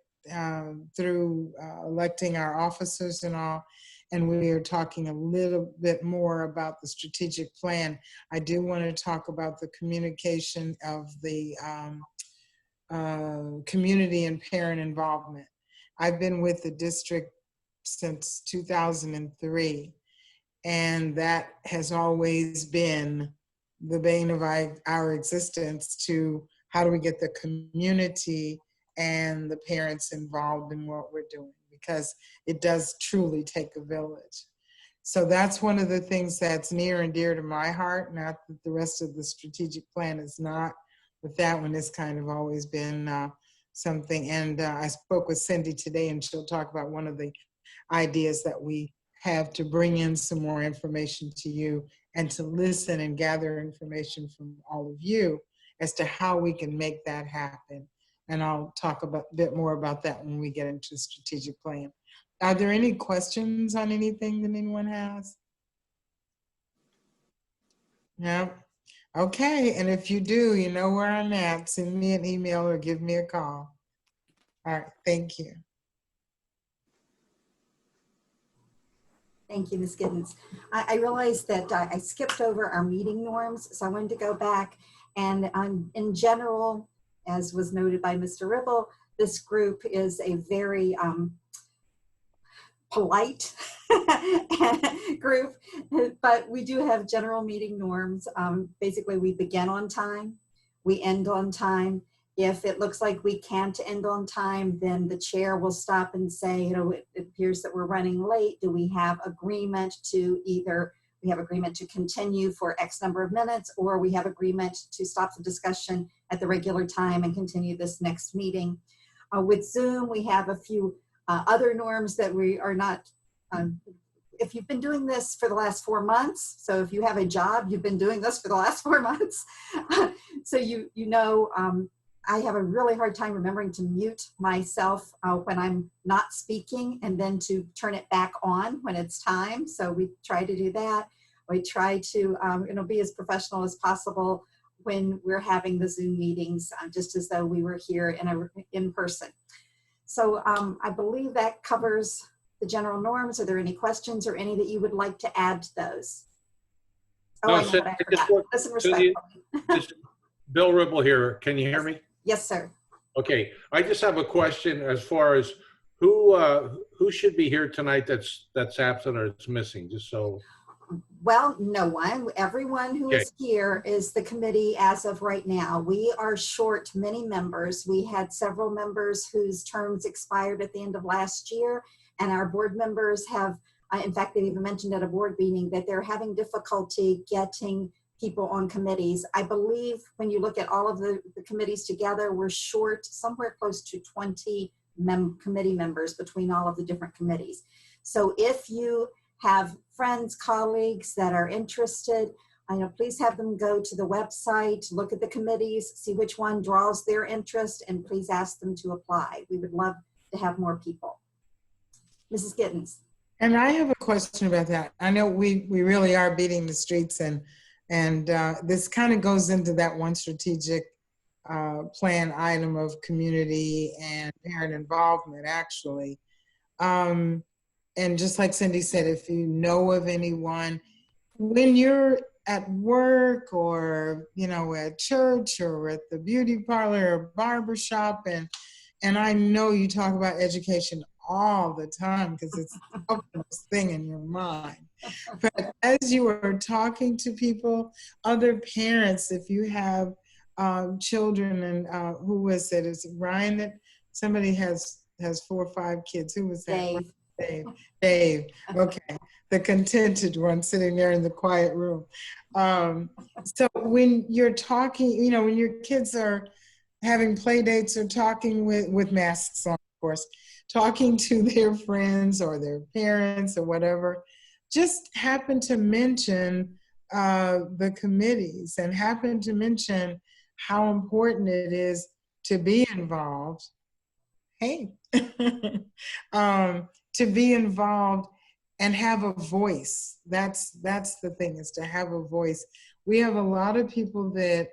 through electing our officers and all, and we are talking a little bit more about the strategic plan, I do want to talk about the communication of the community and parent involvement. I've been with the district since 2003, and that has always been the bane of our existence, to how do we get the community and the parents involved in what we're doing, because it does truly take a village. So that's one of the things that's near and dear to my heart. Not that the rest of the strategic plan is not, but that one has kind of always been something. And I spoke with Cindy today, and she'll talk about one of the ideas that we have to bring in some more information to you, and to listen and gather information from all of you as to how we can make that happen. And I'll talk a bit more about that when we get into the strategic plan. Are there any questions on anything that anyone has? No? Okay, and if you do, you know where I'm at. Send me an email or give me a call. All right, thank you. Thank you, Ms. Giddens. I realized that I skipped over our meeting norms, so I wanted to go back. And in general, as was noted by Mr. Ribble, this group is a very polite group, but we do have general meeting norms. Basically, we begin on time, we end on time. If it looks like we can't end on time, then the chair will stop and say, you know, it appears that we're running late. Do we have agreement to either, we have agreement to continue for X number of minutes, or we have agreement to stop the discussion at the regular time and continue this next meeting. With Zoom, we have a few other norms that we are not, if you've been doing this for the last 4 months, so if you have a job, you've been doing this for the last 4 months, so you know, I have a really hard time remembering to mute myself when I'm not speaking, and then to turn it back on when it's time. So we try to do that. We try to you know, be as professional as possible when we're having the Zoom meetings, just as though we were here in person. So I believe that covers the general norms. Are there any questions or any that you would like to add to those? Oh, no, I know what I forgot. Listen respectfully. Bill Ribble here. Can you hear me? Yes, sir. Okay, I just have a question as far as who should be here tonight that's absent or it's missing, just so. Well, no one. Everyone who is here is the committee as of right now. We are short many members. We had several members whose terms expired at the end of last year, and our board members have, in fact, they even mentioned at a board meeting that they're having difficulty getting people on committees. I believe when you look at all of the committees together, we're short somewhere close to 20 committee members between all of the different committees. So if you have friends, colleagues that are interested, I know, please have them go to the website, look at the committees, see which one draws their interest, and please ask them to apply. We would love to have more people. Mrs. Gittens. And I have a question about that. I know we really are beating the streets, and this kind of goes into that one strategic plan item of community and parent involvement, actually. And just like Cindy said, if you know of anyone, when you're at work or, you know, at church or at the beauty parlor or barber shop, and I know you talk about education all the time because it's the uppermost thing in your mind. But as you are talking to people, other parents, if you have children, and who was it? Is it Ryan that somebody has 4 or 5 kids? Who was that? Dave. Okay, the contented one sitting there in the quiet room. So when you're talking, you know, when your kids are having play dates or talking with masks on, of course, talking to their friends or their parents or whatever, just happen to mention the committees and happen to mention how important it is to be involved. Hey, to be involved and have a voice. That's the thing, is to have a voice. We have a lot of people that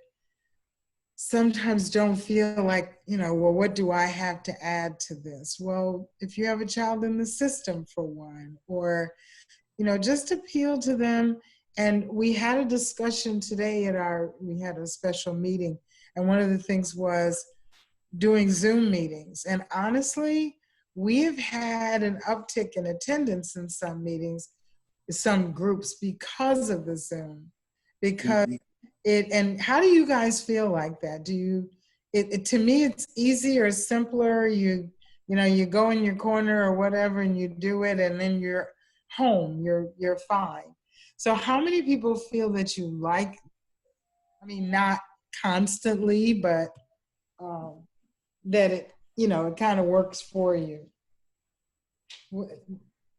sometimes don't feel like, you know, well, what do I have to add to this? Well, if you have a child in the system, for one, or, you know, just appeal to them. And we had a discussion today we had a special meeting, and one of the things was doing Zoom meetings. And honestly, we have had an uptick in attendance in some meetings, some groups, because of the Zoom. Because and how do you guys feel like that? Do you, to me, it's easier, simpler. You know, you go in your corner or whatever and you do it, and then you're home, you're fine. So how many people feel that you like, I mean, not constantly, but that it, you know, it kind of works for you?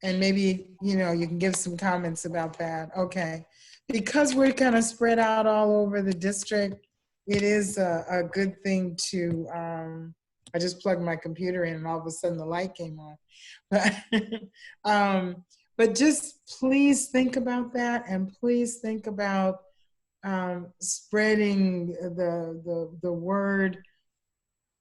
And maybe, you know, you can give some comments about that. Okay. Because we're kind of spread out all over the district, it is a good thing to, I just plugged my computer in and all of a sudden the light came on. But just please think about that, and please think about spreading the word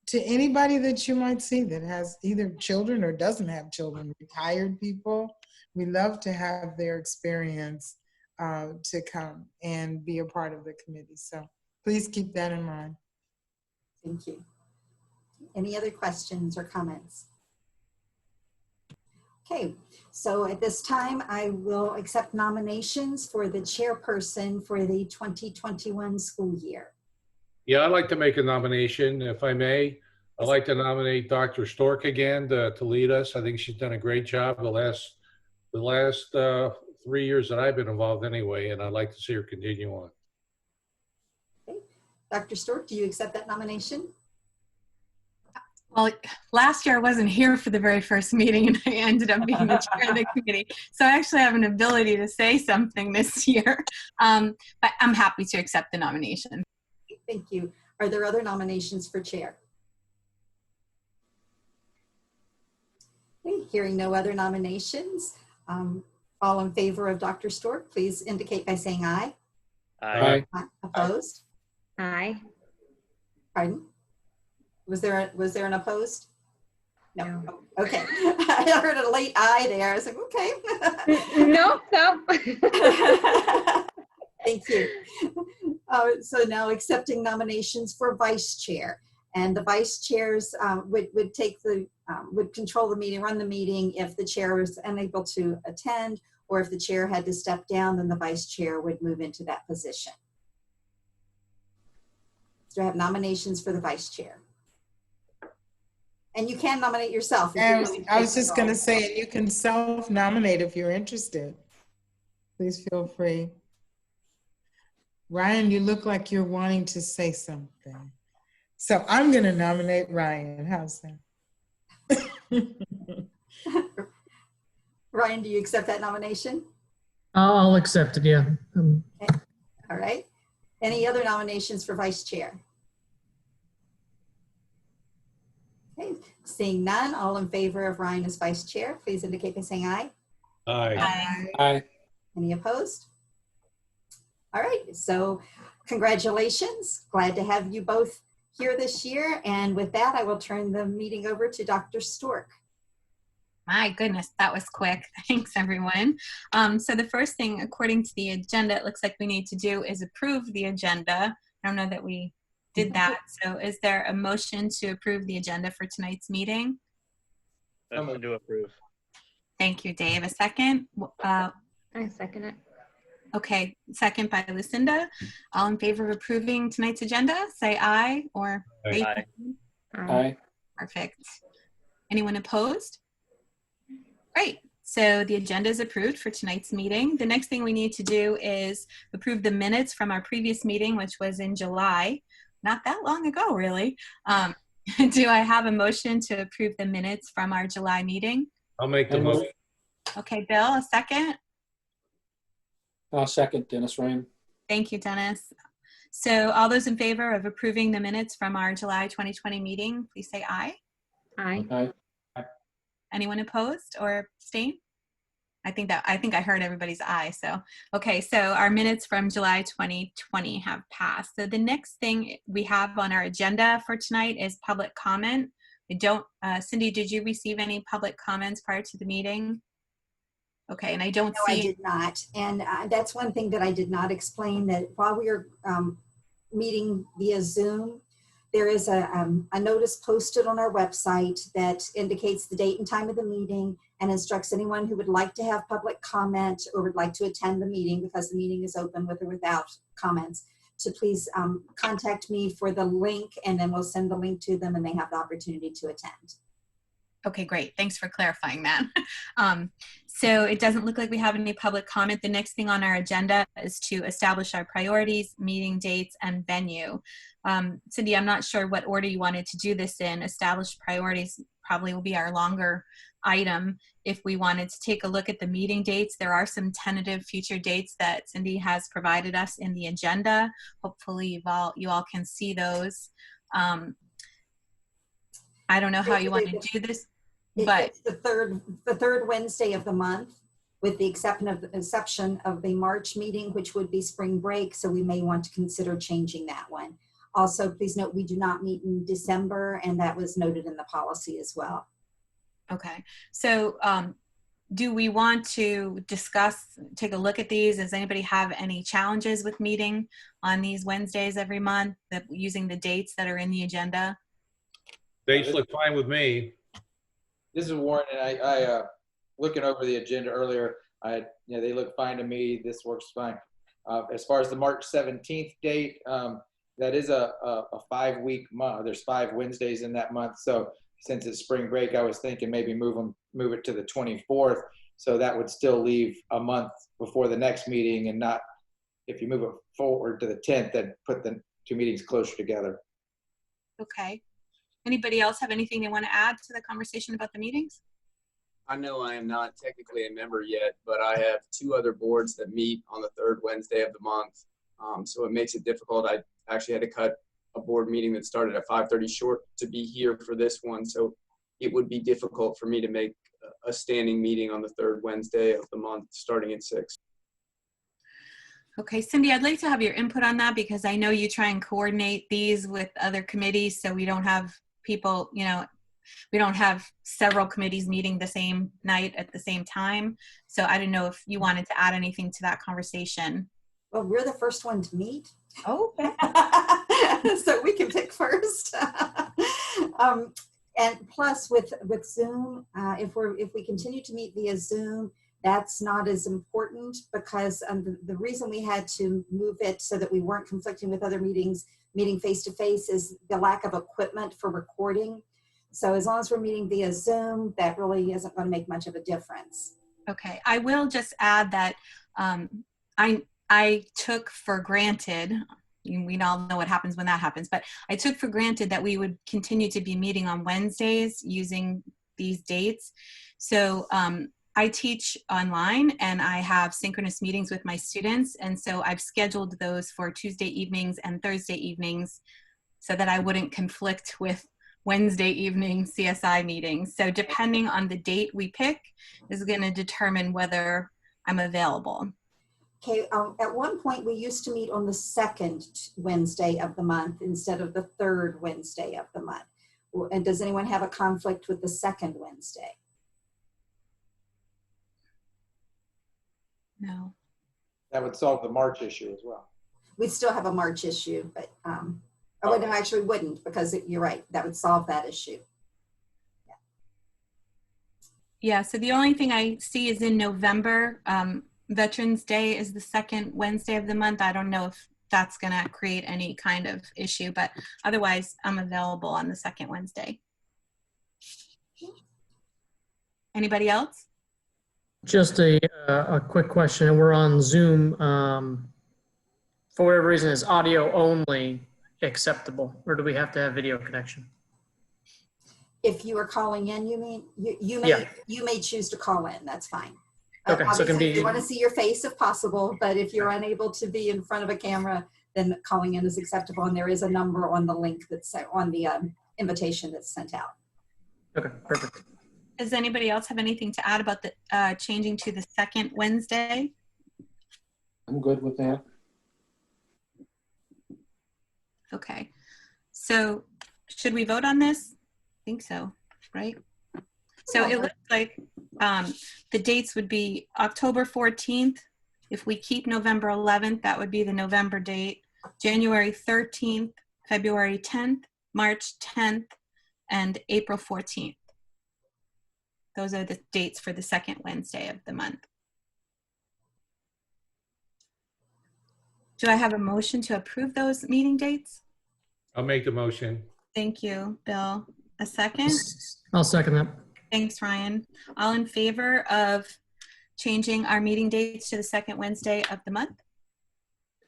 to anybody that you might see that has either children or doesn't have children, retired people. We love to have their experience to come and be a part of the committee. So please keep that in mind. Thank you. Any other questions or comments? Okay, so at this time, I will accept nominations for the chairperson for the 2021 school year. Yeah, I'd like to make a nomination, if I may. I'd like to nominate Dr. Stork again to lead us. I think she's done a great job the last 3 years that I've been involved anyway, and I'd like to see her continue on. Okay. Dr. Stork, do you accept that nomination? Well, last year I wasn't here for the very first meeting, and I ended up being the chair of the committee. So I actually have an ability to say something this year, but I'm happy to accept the nomination. Thank you. Are there other nominations for chair? Okay, hearing no other nominations, all in favor of Dr. Stork, please indicate by saying aye. Aye. Opposed? Aye. Pardon? Was there an opposed? No. Okay. I heard a late aye there. I was like, okay. No. Thank you. So now accepting nominations for vice chair, and the vice chairs would control the meeting, run the meeting if the chair is unable to attend, or if the chair had to step down, then the vice chair would move into that position. So I have nominations for the vice chair. And you can nominate yourself. If And you I was just going to say, you can self-nominate if you're interested. Please feel free. Ryan, you look like you're wanting to say something. So I'm going to nominate Ryan. How's that? Ryan, do you accept that nomination? I'll accept it, yeah. Okay. All right. Any other nominations for vice chair? Okay, seeing none, all in favor of Ryan as vice chair, please indicate by saying aye. Aye. Aye. Any opposed? All right, so congratulations. Glad to have you both here this year. And with that, I will turn the meeting over to Dr. Stork. My goodness, that was quick. Thanks, everyone. So the first thing, according to the agenda, it looks like we need to do is approve the agenda. I don't know that we did that. So is there a motion to approve the agenda for tonight's meeting? Motion to approve. Thank you, Dave. A second? I second it. Okay, second by Lucinda. All in favor of approving tonight's agenda, say aye or raise your Aye. hand. Aye. Perfect. Anyone opposed? Great. So the agenda is approved for tonight's meeting. The next thing we need to do is approve the minutes from our previous meeting, which was in July. Not that long ago, really. Do I have a motion to approve the minutes from our July meeting? I'll make the motion. Okay, Bill, a second. I'll second Dennis Ryan. Thank you, Dennis. So all those in favor of approving the minutes from our July 2020 meeting, please say aye. Aye. Aye. Anyone opposed or abstain? I think I heard everybody's aye. So, okay. So our minutes from July 2020 have passed. So the next thing we have on our agenda for tonight is public comment. Cindy, did you receive any public comments prior to the meeting? Okay. And I don't No, see. I did not. And that's one thing that I did not explain, that while we are meeting via Zoom, there is a notice posted on our website that indicates the date and time of the meeting and instructs anyone who would like to have public comment or would like to attend the meeting, because the meeting is open with or without comments, to please contact me for the link, and then we'll send the link to them and they have the opportunity to attend. Okay, great. Thanks for clarifying that. So it doesn't look like we have any public comment. The next thing on our agenda is to establish our priorities, meeting dates, and venue. Cindy, I'm not sure what order you wanted to do this in. Established priorities probably will be our longer item. If we wanted to take a look at the meeting dates, there are some tentative future dates that Cindy has provided us in the agenda. Hopefully you all can see those. I don't know how you want to do this, but it's the third Wednesday of the month, with the exception of the March meeting, which would be spring break. So we may want to consider changing that one. Also, please note, we do not meet in December, and that was noted in the policy as well. okay. So do we want to take a look at these? Does anybody have any challenges with meeting on these Wednesdays every month, using the dates that are in the agenda? Dates look fine with me. This is Warren, and I looking over the agenda earlier, they look fine to me. This works fine. As far as the March 17th date, that is a 5-week month. There's 5 Wednesdays in that month. So since it's spring break, I was thinking maybe move it to the 24th. So that would still leave a month before the next meeting, and not, if you move it forward to the 10th, then put the 2 meetings closer together. Okay. Anybody else have anything they want to add to the conversation about the meetings? I know I am not technically a member yet, but I have 2 other boards that meet on the 3rd Wednesday of the month. So it makes it difficult. I actually had to cut a board meeting that started at 5:30 short to be here for this one. So it would be difficult for me to make a standing meeting on the 3rd Wednesday of the month starting at 6. Okay, Cindy, I'd like to have your input on that, because I know you try and coordinate these with other committees, so we don't have people, we don't have several committees meeting the same night at the same time. So I didn't know if you wanted to add anything to that conversation. Well, we're the first one to meet. Oh, so we can pick first. And plus with Zoom, if we continue to meet via Zoom, that's not as important because the reason we had to move it so that we weren't conflicting with other meetings, meeting face-to-face, is the lack of equipment for recording. So as long as we're meeting via Zoom, that really isn't going to make much of a difference. Okay, I will just add that I took for granted, we all know what happens when that happens, but I took for granted that we would continue to be meeting on Wednesdays using these dates. So I teach online and I have synchronous meetings with my students. And so I've scheduled those for Tuesday evenings and Thursday evenings so that I wouldn't conflict with Wednesday evening CSI meetings. So depending on the date we pick is going to determine whether I'm available. Okay, at one point we used to meet on the second Wednesday of the month instead of the third Wednesday of the month. And does anyone have a conflict with the second Wednesday? No. That would solve the March issue as well. We'd still have a March issue, but oh, no, actually wouldn't, because you're right, that would solve that issue. Yeah, so the only thing I see is in November, Veterans Day is the second Wednesday of the month. I don't know if that's going to create any kind of issue, but otherwise I'm available on the second Wednesday. Anybody else? Just a quick question. We're on Zoom. For whatever reason, is audio only acceptable, or do we have to have video connection? If you are calling in, you mean you may choose to call in. That's fine. Okay, so it can be. We want to see your face if possible, but if you're unable to be in front of a camera, then calling in is acceptable. And there is a number on the link that's on the invitation that's sent out. Okay, perfect. Does anybody else have anything to add about the changing to the second Wednesday? I'm good with that. Okay, so should we vote on this? I think so, right? So it looks like the dates would be October 14th. If we keep November 11th, that would be the November date. January 13th, February 10th, March 10th, and April 14th. Those are the dates for the second Wednesday of the month. Do I have a motion to approve those meeting dates? I'll make the motion. Thank you, Bill. A second? I'll second that. Thanks, Ryan. All in favor of changing our meeting dates to the second Wednesday of the month?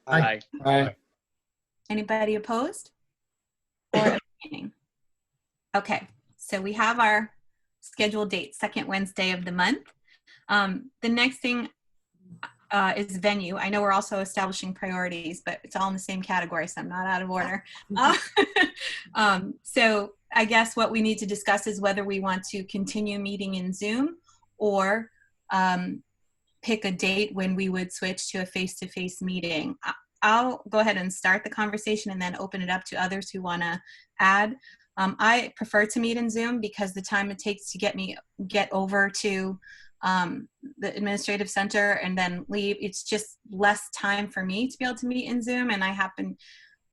Aye. Aye. Anybody opposed? Or abstaining? Okay, so we have our scheduled date, second Wednesday of the month. The next thing is venue. I know we're also establishing priorities, but it's all in the same category, so I'm not out of order. So I guess what we need to discuss is whether we want to continue meeting in Zoom or pick a date when we would switch to a face-to-face meeting. I'll go ahead and start the conversation and then open it up to others who want to add. I prefer to meet in Zoom because the time it takes to get over to the administrative center and then leave, it's just less time for me to be able to meet in Zoom. And I happen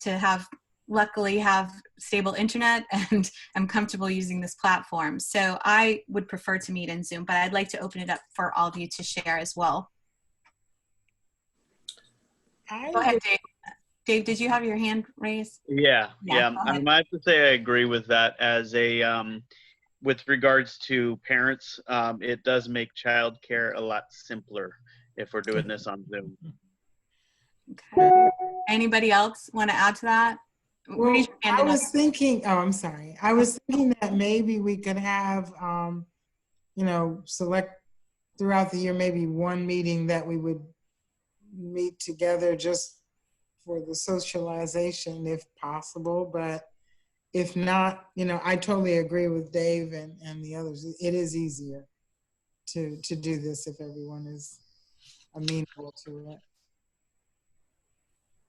to luckily have stable internet and I'm comfortable using this platform. So I would prefer to meet in Zoom, but I'd like to open it up for all of you to share as well. Go ahead, Dave. Dave, did you have your hand raised? Yeah. I have to say I agree with that. As a with regards to parents, it does make childcare a lot simpler if we're doing this on Zoom. Okay. Anybody else want to add to that? Well, I was thinking, I'm sorry. I was thinking that maybe we could have, select throughout the year, maybe one meeting that we would meet together just for the socialization if possible. But if not, I totally agree with Dave and the others. It is easier to do this if everyone is amenable to it.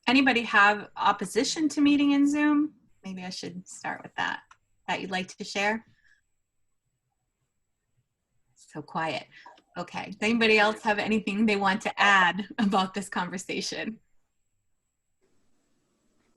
Anybody have opposition to meeting in Zoom? Maybe I should start with that you'd like to share? So quiet. Okay. Does anybody else have anything they want to add about this conversation?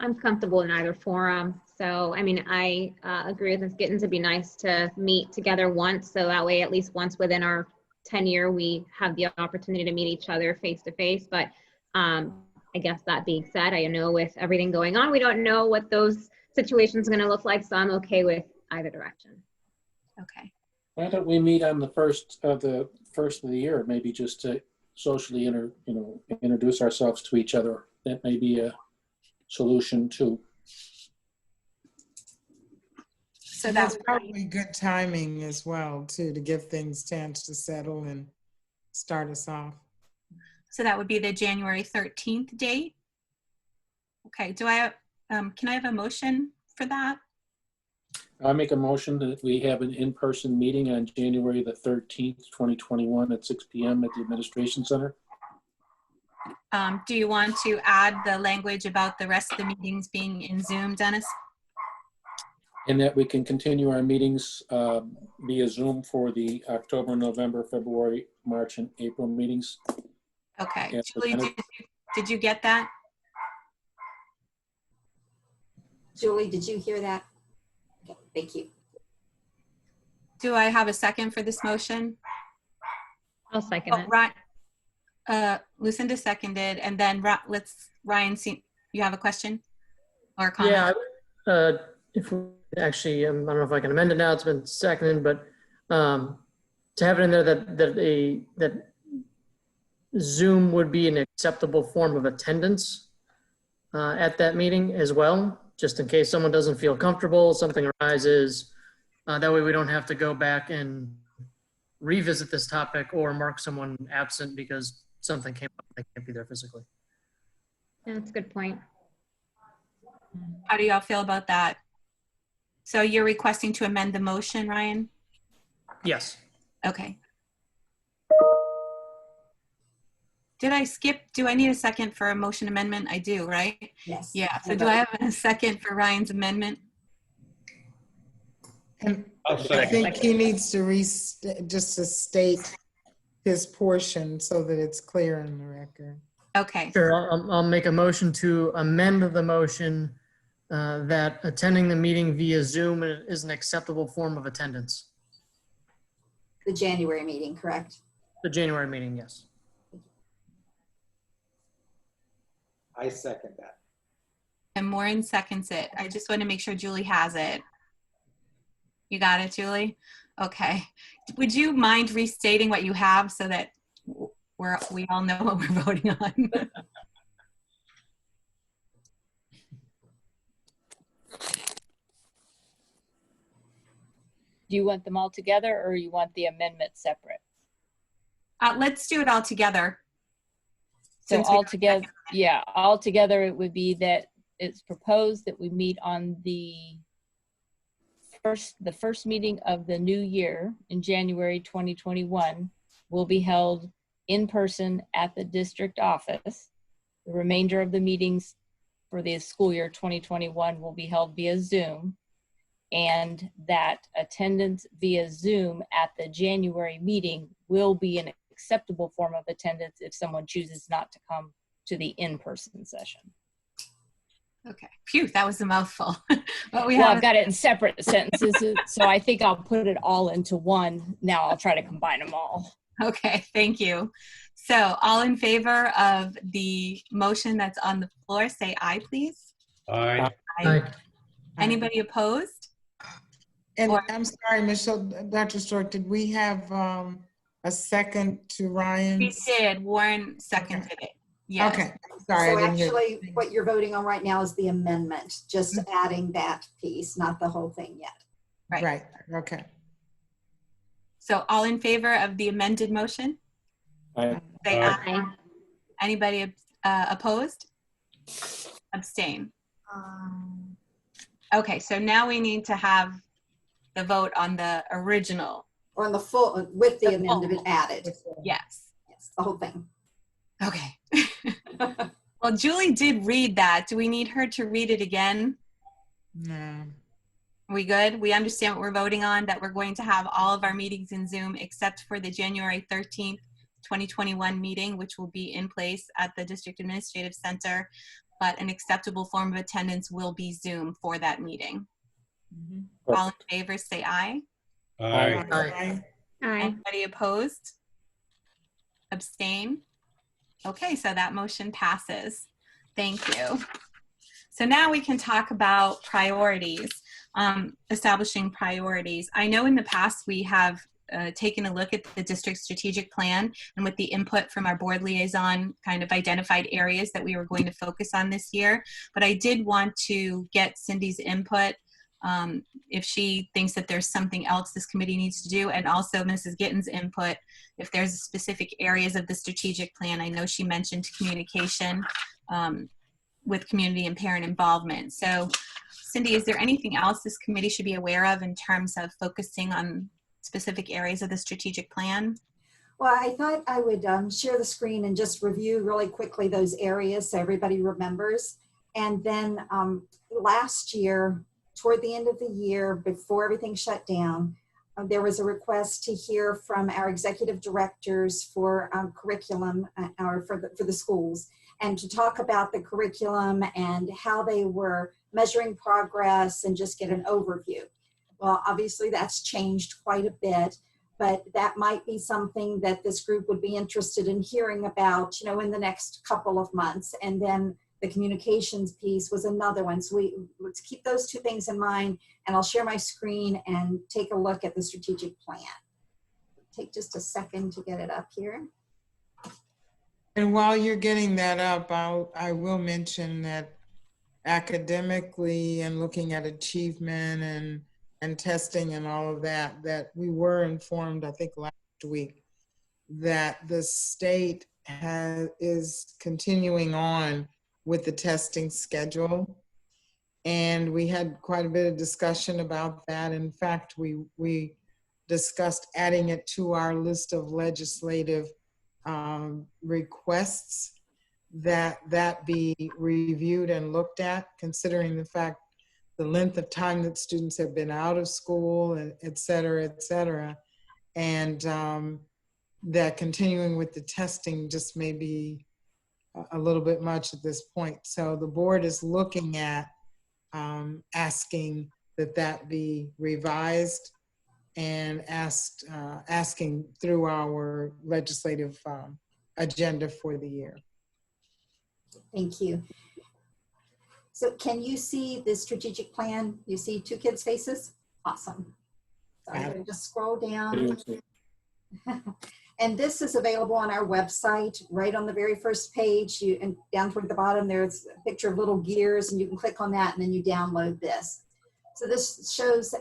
I'm comfortable in either forum. So, I mean, I agree with it's getting to be nice to meet together once. So that way, at least once within our tenure, we have the opportunity to meet each other face to face. But I guess that being said, I know with everything going on, we don't know what those situations are going to look like. So I'm okay with either direction. Okay. Why don't we meet on the first of the year, maybe just to socially introduce ourselves to each other. That may be a solution too. So that's that probably good timing as well too, to give things a chance to settle and start us off. So that would be the January 13th date. Okay, do I can I have a motion for that? I make a motion that we have an in-person meeting on January the 13th, 2021 at 6 p.m. at the Administration Center. Do you want to add the language about the rest of the meetings being in Zoom, Dennis? And that we can continue our meetings via Zoom for the October, November, February, March, and April meetings. Okay, Yeah, Julie, did you get that? Julie, did you hear that? Okay, thank you. Do I have a second for this motion? I'll second it. Right. Lucinda seconded, and then Ryan, see, you have a question or a comment? Yeah, if we actually, I don't know if I can amend it now, it's been seconded, but to have it in there that Zoom would be an acceptable form of attendance at that meeting as well, just in case someone doesn't feel comfortable, something arises. That way we don't have to go back and revisit this topic or mark someone absent because something came up, they can't be there physically. Yeah, that's a good point. How do y'all feel about that? So you're requesting to amend the motion, Ryan? Yes. Okay. Did I skip? Do I need a second for a motion amendment? I do, right? Yes. Yeah. So do I have a second for Ryan's amendment? And I'll I second. think he needs to just to state his portion so that it's clear in the record. Okay. Sure, I'll make a motion to amend the motion that attending the meeting via Zoom is an acceptable form of attendance. The January meeting, correct? The January meeting, yes. I second that. And Maureen seconds it. I just want to make sure Julie has it. You got it, Julie? Okay. Would you mind restating what you have so that we all know what we're voting on? Do you want them all together or you want the amendment separate? Let's do it all together. So all together, yeah, all together it would be that it's proposed that we meet on the first meeting of the new year in January 2021 will be held in person at the district office. The remainder of the meetings for the school year 2021 will be held via Zoom, and that attendance via Zoom at the January meeting will be an acceptable form of attendance if someone chooses not to come to the in-person session. Okay. Phew, that was a mouthful. I've got it in separate sentences, so I think I'll put it all into one. Now I'll try to combine them all. Okay, thank you. So all in favor of the motion that's on the floor, say aye, please. Aye. Aye. Anybody opposed? And Or- I'm sorry, Michelle, Dr. Stork, did we have a second to Ryan's? We did. Warren seconded it. Yes. Okay, sorry. I So didn't hear. actually, what you're voting on right now is the amendment, just adding that piece, not the whole thing yet. Right. Okay. So all in favor of the amended motion? Aye. Say Aye. aye. Anybody opposed? Abstain. Okay, so now we need to have the vote on the original. Or on the full, with the The full. amendment added. Yes. Yes, the whole thing. Okay. Well, Julie did read that. Do we need her to read it again? No. We good? We understand what we're voting on, that we're going to have all of our meetings in Zoom except for the January 13th, 2021 meeting, which will be in place at the District Administrative Center, but an acceptable form of attendance will be Zoom for that meeting. All in favor, say aye. Aye. Aye. Aye. Anybody opposed? Abstain? Okay, so that motion passes. Thank you. So now we can talk about priorities, establishing priorities. I know in the past we have taken a look at the district strategic plan, and with the input from our board liaison kind of identified areas that we were going to focus on this year. But I did want to get Cindy's input if she thinks that there's something else this committee needs to do, and also Mrs. Gitten's input if there's specific areas of the strategic plan. I know she mentioned communication with community and parent involvement. So Cindy, is there anything else this committee should be aware of in terms of focusing on specific areas of the strategic plan? Well, I thought I would share the screen and just review really quickly those areas so everybody remembers. And then last year, toward the end of the year, before everything shut down, there was a request to hear from our executive directors for curriculum or for the schools, and to talk about the curriculum and how they were measuring progress and just get an overview. Well, obviously that's changed quite a bit, but that might be something that this group would be interested in hearing about, in the next couple of months. And then the communications piece was another one. So let's keep those two things in mind, and I'll share my screen and take a look at the strategic plan. Take just a second to get it up here. And while you're getting that up, I will mention that academically and looking at achievement and testing and all of that, that we were informed, I think last week, that the state is continuing on with the testing schedule. And we had quite a bit of discussion about that. In fact, we discussed adding it to our list of legislative requests that be reviewed and looked at, considering the fact the length of time that students have been out of school, and et cetera, and that continuing with the testing just may be a little bit much at this point. So the board is looking at asking that be revised and asking through our legislative agenda for the year. Thank you. So can you see the strategic plan? You see two kids' faces? Awesome. So I'm going to just scroll down. And this is available on our website, right on the very first page. And down toward the bottom, there's a picture of little gears, and you can click on that, and then you download this. So this shows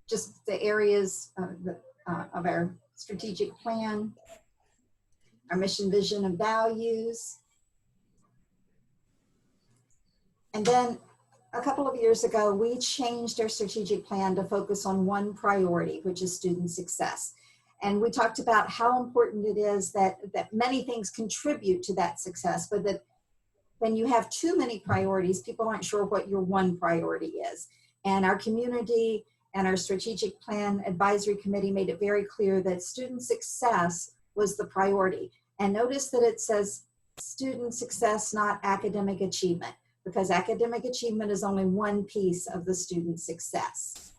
just the areas of our strategic plan, our mission, vision, and values. And then a couple of years ago, we changed our strategic plan to focus on one priority, which is student success. And we talked about how important it is that many things contribute to that success, but that when you have too many priorities, people aren't sure what your one priority is. And our community and our strategic plan advisory committee made it very clear that student success was the priority. And notice that it says student success, not academic achievement, because academic achievement is only one piece of the student success.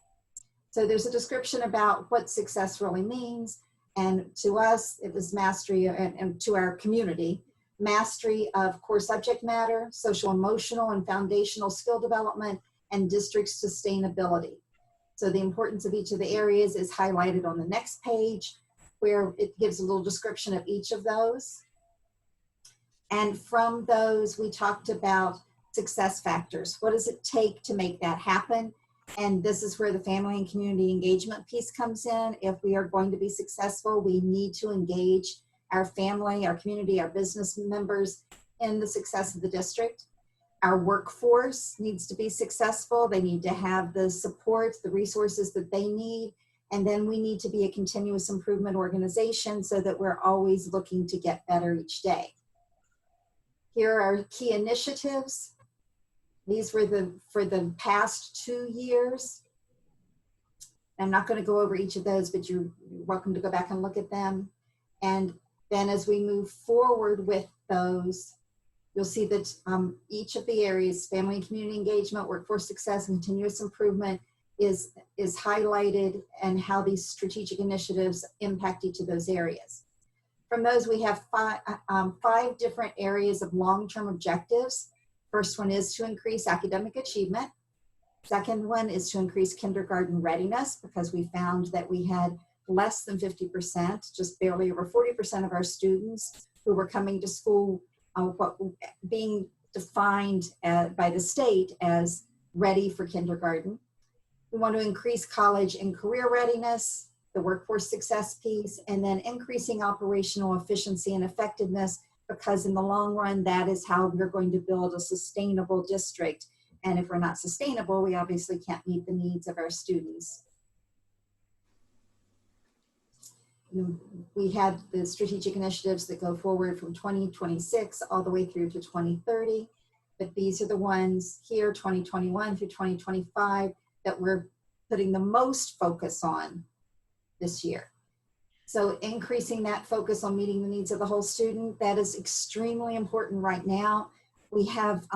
So there's a description about what success really means. And to us, it was mastery, and to our community, mastery of core subject matter, social, emotional, and foundational skill development, and district sustainability. So the importance of each of the areas is highlighted on the next page, where it gives a little description of each of those. And from those, we talked about success factors. What does it take to make that happen? And this is where the family and community engagement piece comes in. If we are going to be successful, we need to engage our family, our community, our business members in the success of the district. Our workforce needs to be successful. They need to have the support, the resources that they need. And then we need to be a continuous improvement organization so that we're always looking to get better each day. Here are our key initiatives. These were for the past 2 years. I'm not going to go over each of those, but you're welcome to go back and look at them. And then as we move forward with those, you'll see that each of the areas, family and community engagement, workforce success, and continuous improvement is highlighted, and how these strategic initiatives impact each of those areas. From those, we have five different areas of long-term objectives. First one is to increase academic achievement. Second one is to increase kindergarten readiness, because we found that we had less than 50%, just barely over 40% of our students who were coming to school being defined by the state as ready for kindergarten. We want to increase college and career readiness, the workforce success piece, and then increasing operational efficiency and effectiveness, because in the long run, that is how we're going to build a sustainable district. And if we're not sustainable, we obviously can't meet the needs of our students. We had the strategic initiatives that go forward from 2026 all the way through to 2030. But these are the ones here, 2021 through 2025, that we're putting the most focus on this year. So increasing that focus on meeting the needs of the whole student, that is extremely important right now. We have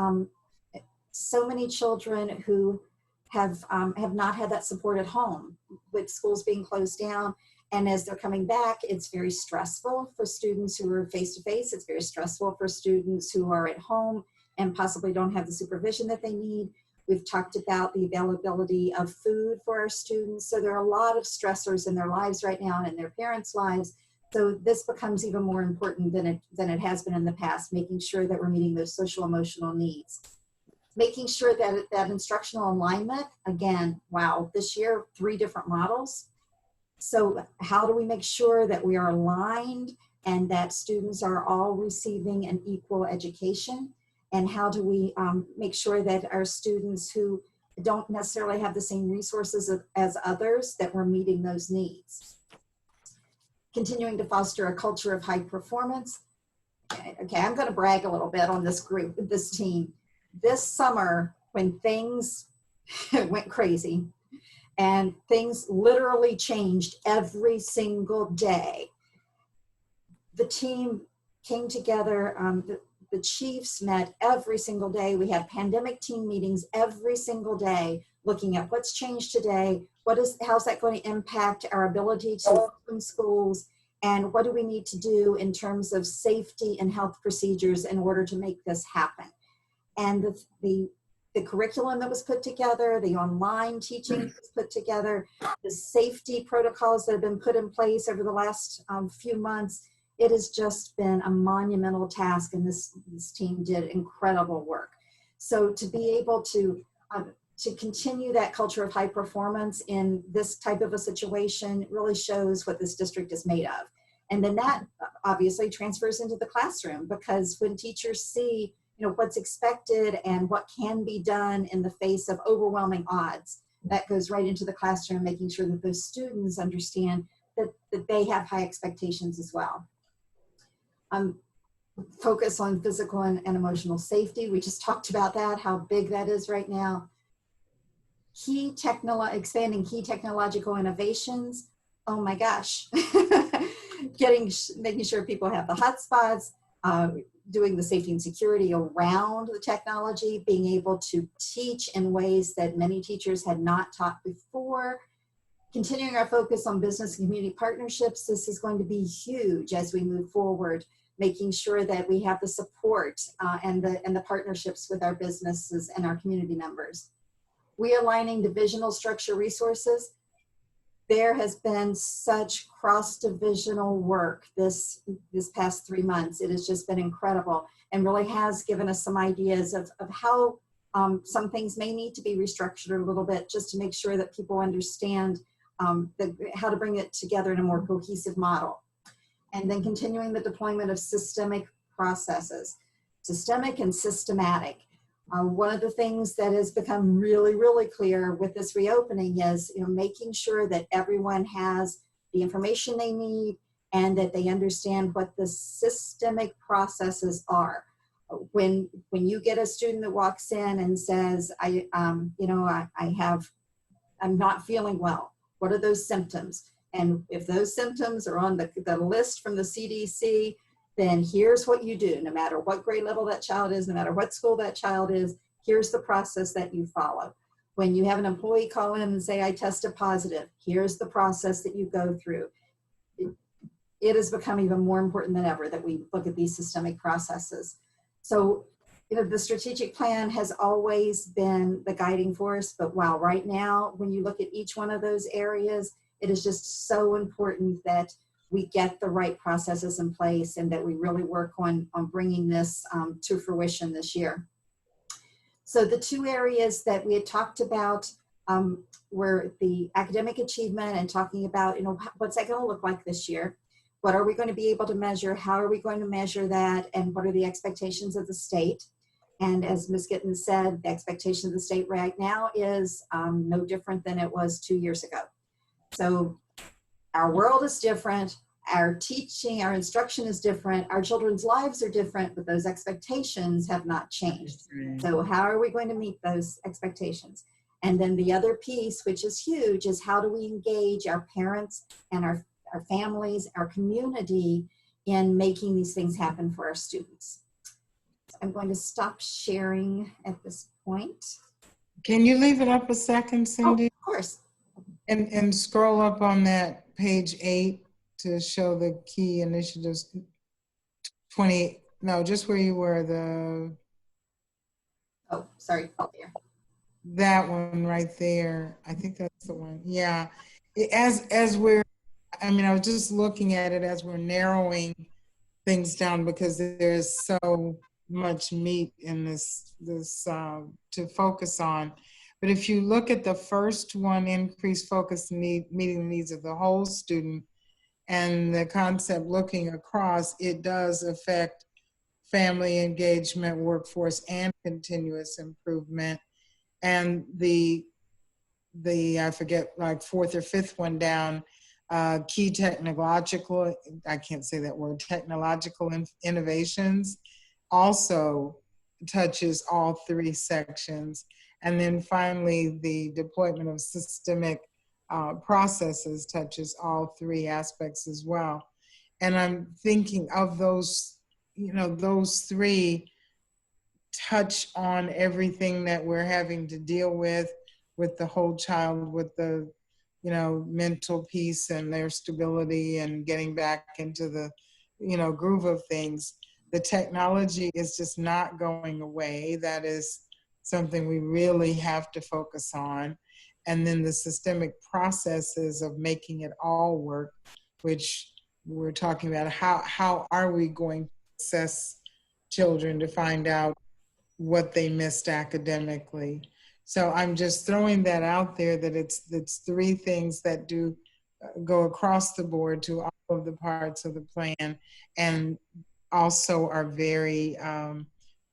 so many children who have not had that support at home, with schools being closed down. And as they're coming back, it's very stressful for students who are face-to-face. It's very stressful for students who are at home and possibly don't have the supervision that they need. We've talked about the availability of food for our students. So there are a lot of stressors in their lives right now and in their parents' lives. So this becomes even more important than it has been in the past, making sure that we're meeting those social emotional needs. Making sure that that instructional alignment, again, wow, this year, 3 different models. So how do we make sure that we are aligned and that students are all receiving an equal education? And how do we make sure that our students who don't necessarily have the same resources as others, that we're meeting those needs? Continuing to foster a culture of high performance. Okay, I'm going to brag a little bit on this group, this team. This summer, when things went crazy and things literally changed every single day, the team came together. The chiefs met every single day. We had pandemic team meetings every single day, looking at what's changed today, how's that going to impact our ability to open schools, and what do we need to do in terms of safety and health procedures in order to make this happen. And the curriculum that was put together, the online teaching that was put together, the safety protocols that have been put in place over the last few months, it has just been a monumental task, and this team did incredible work. So to be able to continue that culture of high performance in this type of a situation really shows what this district is made of. And then that obviously transfers into the classroom, because when teachers see what's expected and what can be done in the face of overwhelming odds, that goes right into the classroom, making sure that those students understand that they have high expectations as well. Focus on physical and emotional safety. We just talked about that, how big that is right now. Expanding key technological innovations. Oh my gosh. Making sure people have the hotspots, doing the safety and security around the technology, being able to teach in ways that many teachers had not taught before. Continuing our focus on business and community partnerships. This is going to be huge as we move forward, making sure that we have the support and the partnerships with our businesses and our community members. Realigning divisional structure resources. There has been such cross-divisional work this past 3 months. It has just been incredible, and really has given us some ideas of how some things may need to be restructured a little bit, just to make sure that people understand how to bring it together in a more cohesive model. And then continuing the deployment of systemic processes, systemic and systematic. One of the things that has become really, really clear with this reopening is making sure that everyone has the information they need and that they understand what the systemic processes are. When you get a student that walks in and says, I'm not feeling well, what are those symptoms? And if those symptoms are on the list from the CDC, then here's what you do. No matter what grade level that child is, no matter what school that child is, here's the process that you follow. When you have an employee call in and say, I tested positive, here's the process that you go through. it has become even more important than ever that we look at these systemic processes. So, you know, the strategic plan has always been the guiding force, but wow, right now, when you look at each one of those areas, it is just so important that we get the right processes in place and that we really work on bringing this to fruition this year. So the two areas that we had talked about were the academic achievement and talking about, you know, what's that going to look like this year? What are we going to be able to measure? How are we going to measure that? And what are the expectations of the state? And as Ms. Gittens said, the expectation of the state right now is no different than it was 2 years ago. So our world is different. Our teaching, our instruction is different. Our children's lives are different, but those expectations have not changed. So how are we going to meet those expectations? And then the other piece, which is huge, is how do we engage our parents and our families, our community in making these things happen for our students. I'm going to stop sharing at this point. Can you leave it up a second, Cindy? Oh, of course. And scroll up on that page 8 to show the key initiatives. 20, no, just where you were, the. Oh, sorry, here. That one right there. I think that's the one. Yeah. As we're, I mean, I was just looking at it as we're narrowing things down because there's so much meat in this to focus on. But if you look at the first one, increased focus meeting the needs of the whole student, and the concept looking across, it does affect family engagement, workforce, and continuous improvement. And the I forget, like fourth or fifth one down, key technological, I can't say that word, technological innovations also touches all 3 sections. And then finally, the deployment of systemic processes touches all 3 aspects as well. And I'm thinking of those, you know, those 3 touch on everything that we're having to deal with the whole child, with the, you know, mental piece and their stability and getting back into the, you know, groove of things. The technology is just not going away. That is something we really have to focus on. And then the systemic processes of making it all work, which we're talking about, how are we going to assess children to find out what they missed academically. So I'm just throwing that out there, that it's 3 things that do go across the board to all of the parts of the plan, and also are very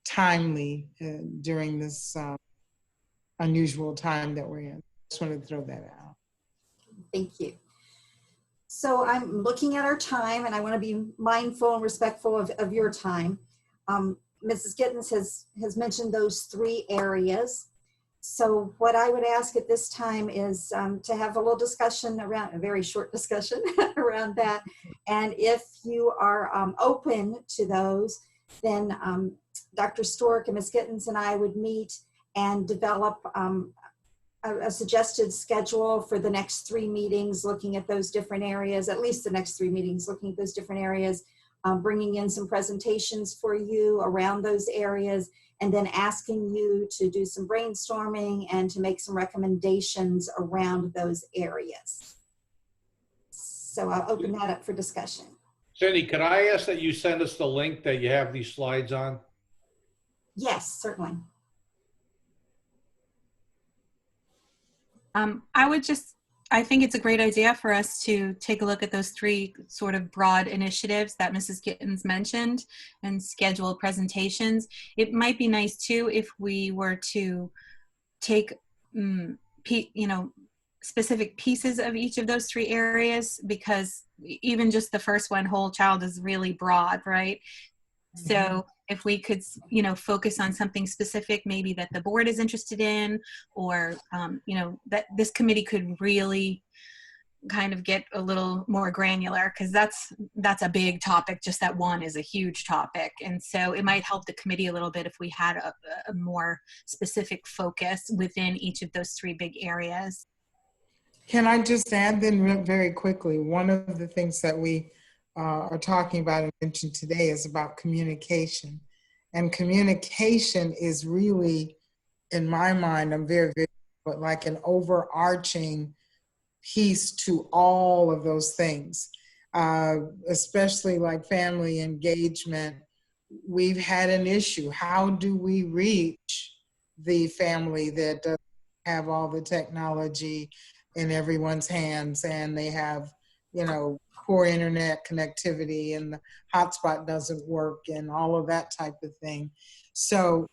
timely during this unusual time that we're in. Just wanted to throw that out. Thank you. So I'm looking at our time, and I want to be mindful and respectful of your time. Mrs. Gittens has mentioned those 3 areas. So what I would ask at this time is to have a little discussion around, a very short discussion around that. And if you are open to those, then Dr. Stork and Ms. Gittens and I would meet and develop a suggested schedule for the next 3 meetings, looking at those different areas, at least the next 3 meetings, looking at those different areas, bringing in some presentations for you around those areas, and then asking you to do some brainstorming and to make some recommendations around those areas. So I'll open that up for discussion. Cindy, could I ask that you send us the link that you have these slides on? Yes, certainly. I think it's a great idea for us to take a look at those 3 sort of broad initiatives that Mrs. Gittens mentioned and schedule presentations. It might be nice too if we were to take, you know, specific pieces of each of those 3 areas, because even just the first one, whole child, is really broad, right? Mm-hmm. So if we could, you know, focus on something specific, maybe that the board is interested in, or, you know, that this committee could really kind of get a little more granular, because that's a big topic. Just that one is a huge topic. And so it might help the committee a little bit if we had a more specific focus within each of those 3 big areas. Can I just add then very quickly, one of the things that we are talking about and mentioned today is about communication. And communication is really, in my mind, I'm very, very, but like an overarching piece to all of those things, especially like family engagement. We've had an issue. How do we reach the family that doesn't have all the technology in everyone's hands, and they have, you know, poor internet connectivity, and the hotspot doesn't work, and all of that type of thing? So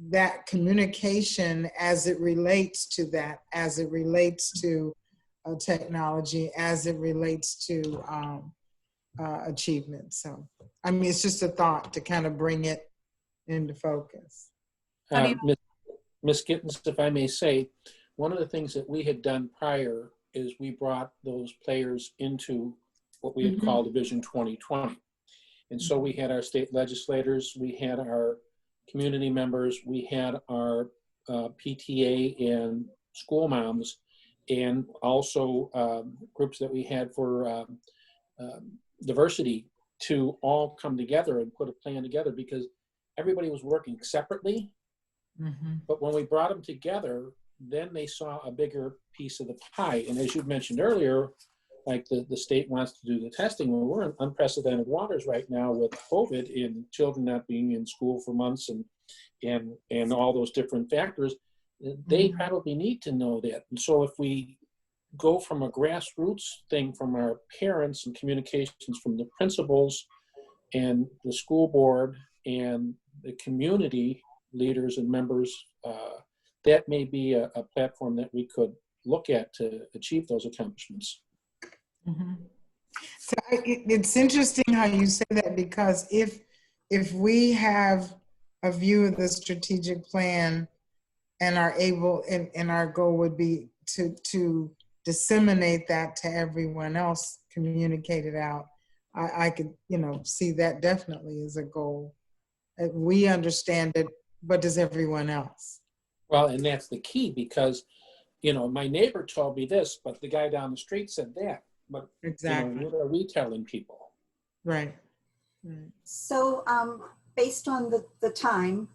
that communication, as it relates to that, as it relates to technology, as it relates to achievement. So, I mean, it's just a thought to kind of bring it into focus. Ms. Gittens, if I may say, one of the things that we had done prior is we brought those players into what we had called Vision 2020. And so we had our state legislators, we had our community members, we had our PTA and school moms, and also groups that we had for diversity to all come together and put a plan together, because everybody was working separately. But when we brought them together, then they saw a bigger piece of the pie. And as you mentioned earlier, like the state wants to do the testing. Well, we're in unprecedented waters right now with COVID and children not being in school for months and all those different factors. They probably need to know that. And so if we go from a grassroots thing from our parents and communications from the principals and the school board and the community leaders and members, that may be a platform that we could look at to achieve those accomplishments. So it's interesting how you say that, because if we have a view of the strategic plan and are able, and our goal would be to disseminate that to everyone else, communicate it out, I could, you know, see that definitely as a goal. We understand it, but does everyone else? Well, and that's the key, because, you know, my neighbor told me this, but the guy down the street said that. But exactly, you know, what are we telling people? Right. So based on the time,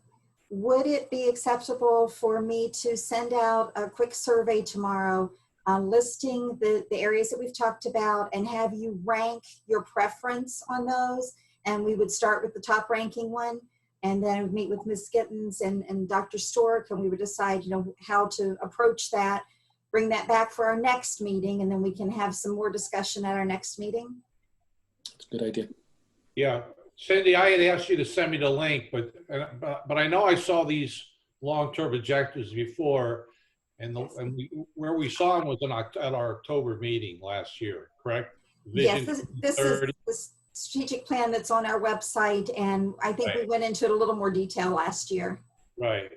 would it be acceptable for me to send out a quick survey tomorrow listing the areas that we've talked about, and have you rank your preference on those? And we would start with the top ranking one, and then I would meet with Ms. Gittens and Dr. Stork, and we would decide, you know, how to approach that, bring that back for our next meeting, and then we can have some more discussion at our next meeting. That's a good idea. Yeah, Cindy, I had asked you to send me the link, but I know I saw these long-term objectives before, and where we saw them was at our October meeting last year, correct? Yes, this is the strategic plan that's on our website, and I think we went into it a little more detail last year. Right.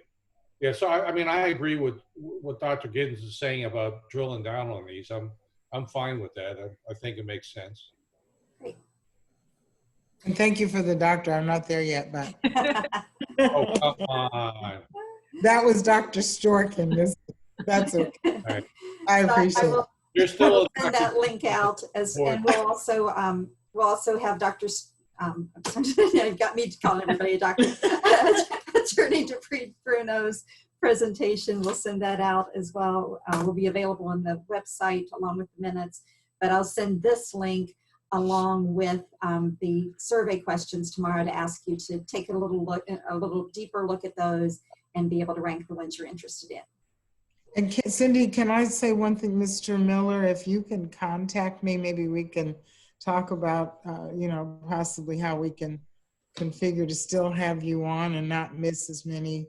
Yeah, so I mean, I agree with what Dr. Giddens is saying about drilling down on these. I'm fine with that. I think it makes sense. Great. And thank you for the doctor. I'm not there yet, but Oh, come on. That was Dr. Stork, and that's okay. Right. I appreciate it. You're still send that link out and we'll also have Dr. Got me calling everybody a doctor. Attorney Dupree Bruno's presentation. We'll send that out as well. Will be available on the website along with the minutes. But I'll send this link along with the survey questions tomorrow to ask you to take a little deeper look at those and be able to rank the ones you're interested in. And Cindy, can I say one thing, Mr. Miller? If you can contact me, maybe we can talk about, you know, possibly how we can configure to still have you on and not miss as many,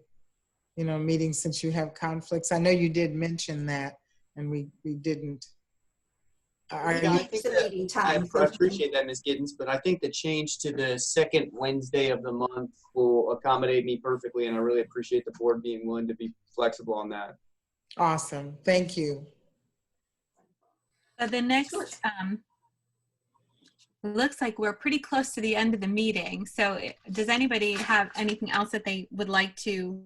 you know, meetings since you have conflicts. I know you did mention that, and we didn't. I appreciate that, Ms. Giddens, but I think the change to the second Wednesday of the month will accommodate me perfectly, and I really appreciate the board being willing to be flexible on that. Awesome. Thank you. So the next, looks like we're pretty close to the end of the meeting. So does anybody have anything else that they would like to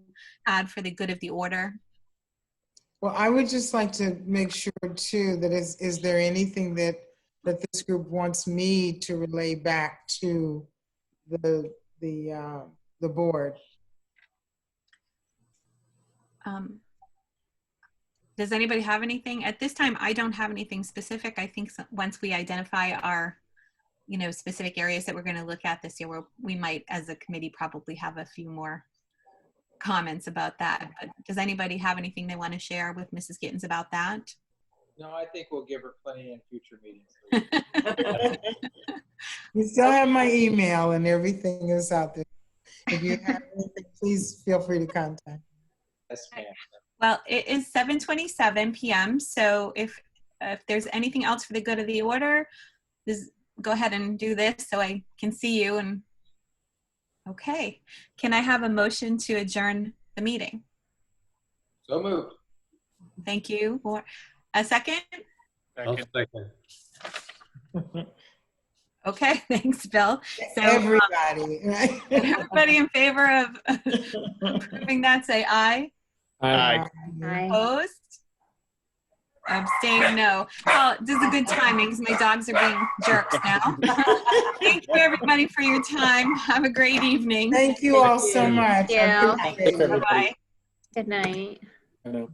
add for the good of the order? Well, I would just like to make sure too that is there anything that that this group wants me to relay back to the board? Does anybody have anything? At this time, I don't have anything specific. I think once we identify our, specific areas that we're going to look at this year, we might, as a committee, probably have a few more comments about that. But does anybody have anything they want to share with Mrs. Gittens about that? No, I think we'll give her plenty in future meetings. You still have my email and everything is out there. If you have anything, please feel free to contact me. Yes, ma'am. Well, it is 7:27 p.m. So if there's anything else for the good of the order, go ahead and do this so I can see you. And okay, can I have a motion to adjourn the meeting? So moved. Thank you. A second? I'll second. Okay, thanks, Bill. So Everybody, right? everybody in favor of approving that, say aye. Aye. Opposed? Abstained, no. Oh, this is a good timing because my dogs are being jerks now. Thank you, everybody, for your time. Have a great evening. Thank you all so much. Thank you. I appreciate it. Bye-bye. Good night. I know.